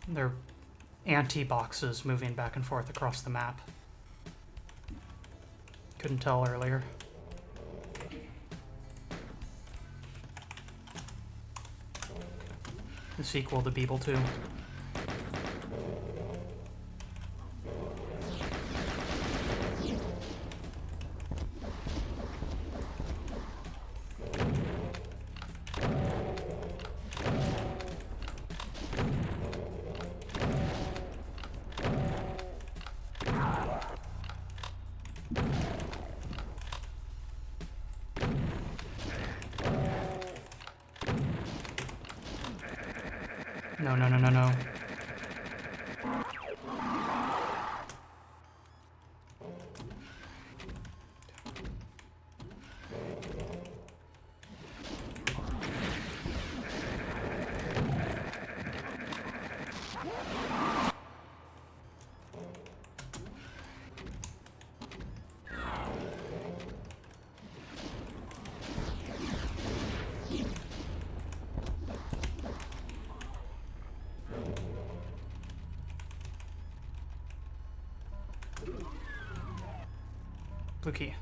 They're anti-boxes moving back and forth across the map. Couldn't tell earlier. The sequel to Beeble 2. No, no, no, no, no. Blue key.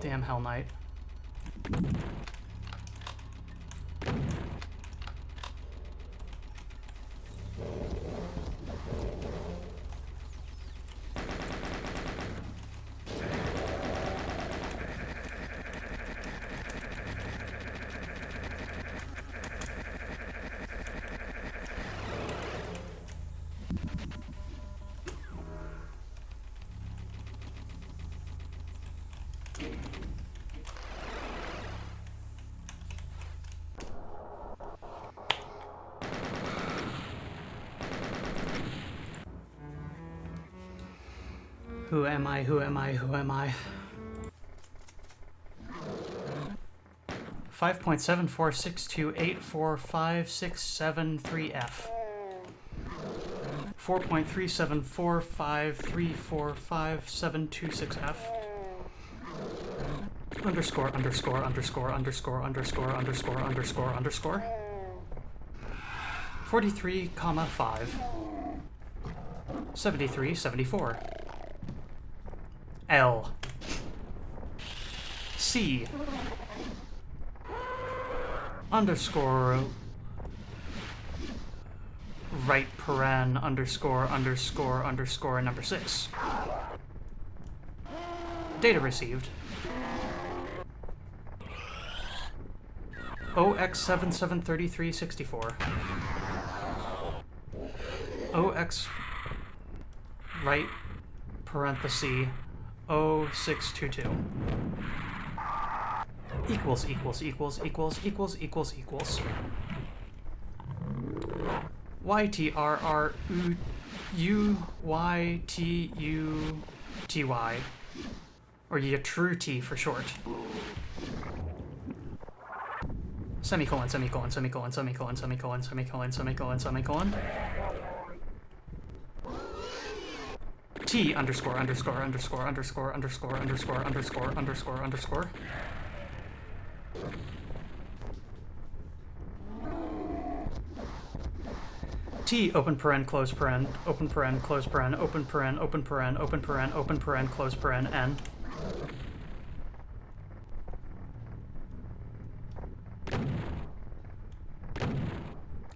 Damn Hell Knight. Who am I? Who am I? Who am I? 5.746284567 4.374534572 underscore underscore underscore underscore underscore underscore underscore underscore 43,5 7374 L C underscore right paren underscore underscore underscore number 6. Data received. OX773364. OX right parenthesis 0622. Equals equals equals equals equals equals equals. YTRRUYTUTY, or Yatruti for short. Semicolon, semicolon, semicolon, semicolon, semicolon, semicolon, semicolon, semicolon. T underscore underscore underscore underscore underscore underscore underscore underscore underscore. T open paren close paren open paren close paren open paren open paren open paren open paren close paren N.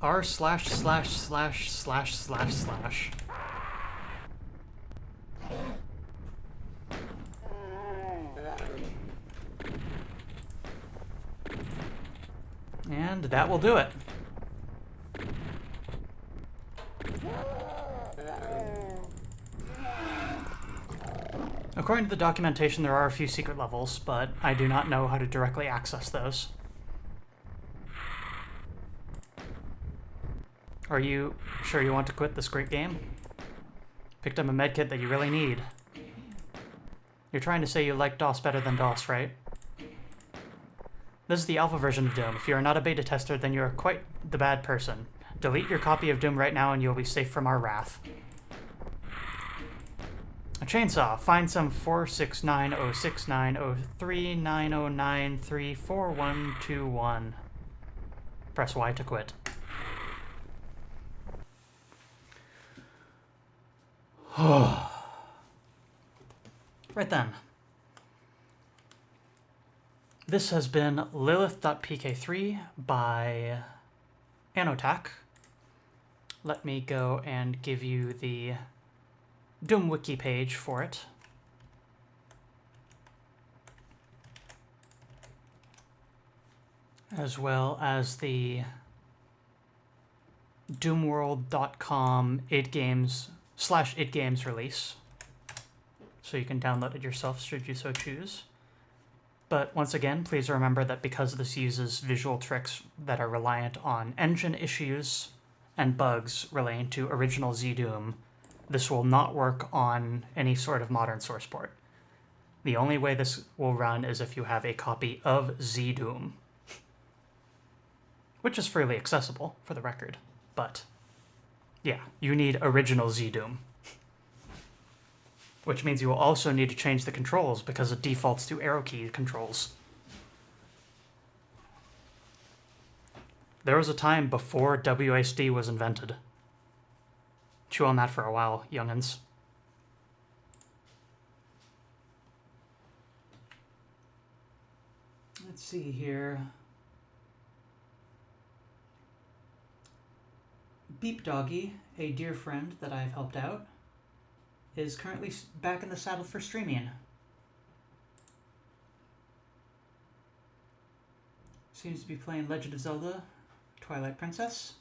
R slash slash slash slash slash slash. And that will do it. According to the documentation, there are a few secret levels, but I do not know how to directly access those. Are you sure you want to quit this great game? Picked up a medkit that you really need. You're trying to say you like DOS better than DOS, right? This is the alpha version of Doom. If you are not a beta tester, then you are quite the bad person. Delete your copy of Doom right now and you'll be safe from our wrath. A chainsaw. Find some 46906903909342121. Press Y to quit. Right then. This has been Lilith.pk3 by Anotak. Let me go and give you the Doom wiki page for it. As well as the doomworld.com /idgames release. So you can download it yourself should you so choose. But once again, please remember that because this uses visual tricks that are reliant on engine issues and bugs relating to original Z-Doom, this will not work on any sort of modern source port. The only way this will run is if you have a copy of Z-Doom, which is freely accessible, for the record. But yeah, you need original Z-Doom. Which means you will also need to change the controls because it defaults to arrow key controls. There was a time before WASD was invented. Chew on that for a while, young'uns. Let's see here. Beep Doggy, a dear friend that I've helped out, is currently back in the saddle for streaming. Seems to be playing Legend of Zelda Twilight Princess.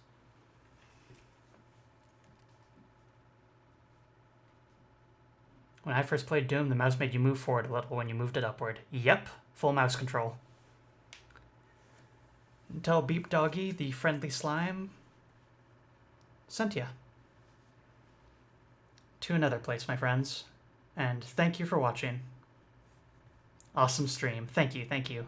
When I first played Doom, the mouse made you move forward a little when you moved it upward. Yep, full mouse control. Tell Beep Doggy, the friendly slime, sent ya. To another place, my friends. And thank you for watching. Awesome stream. Thank you, thank you.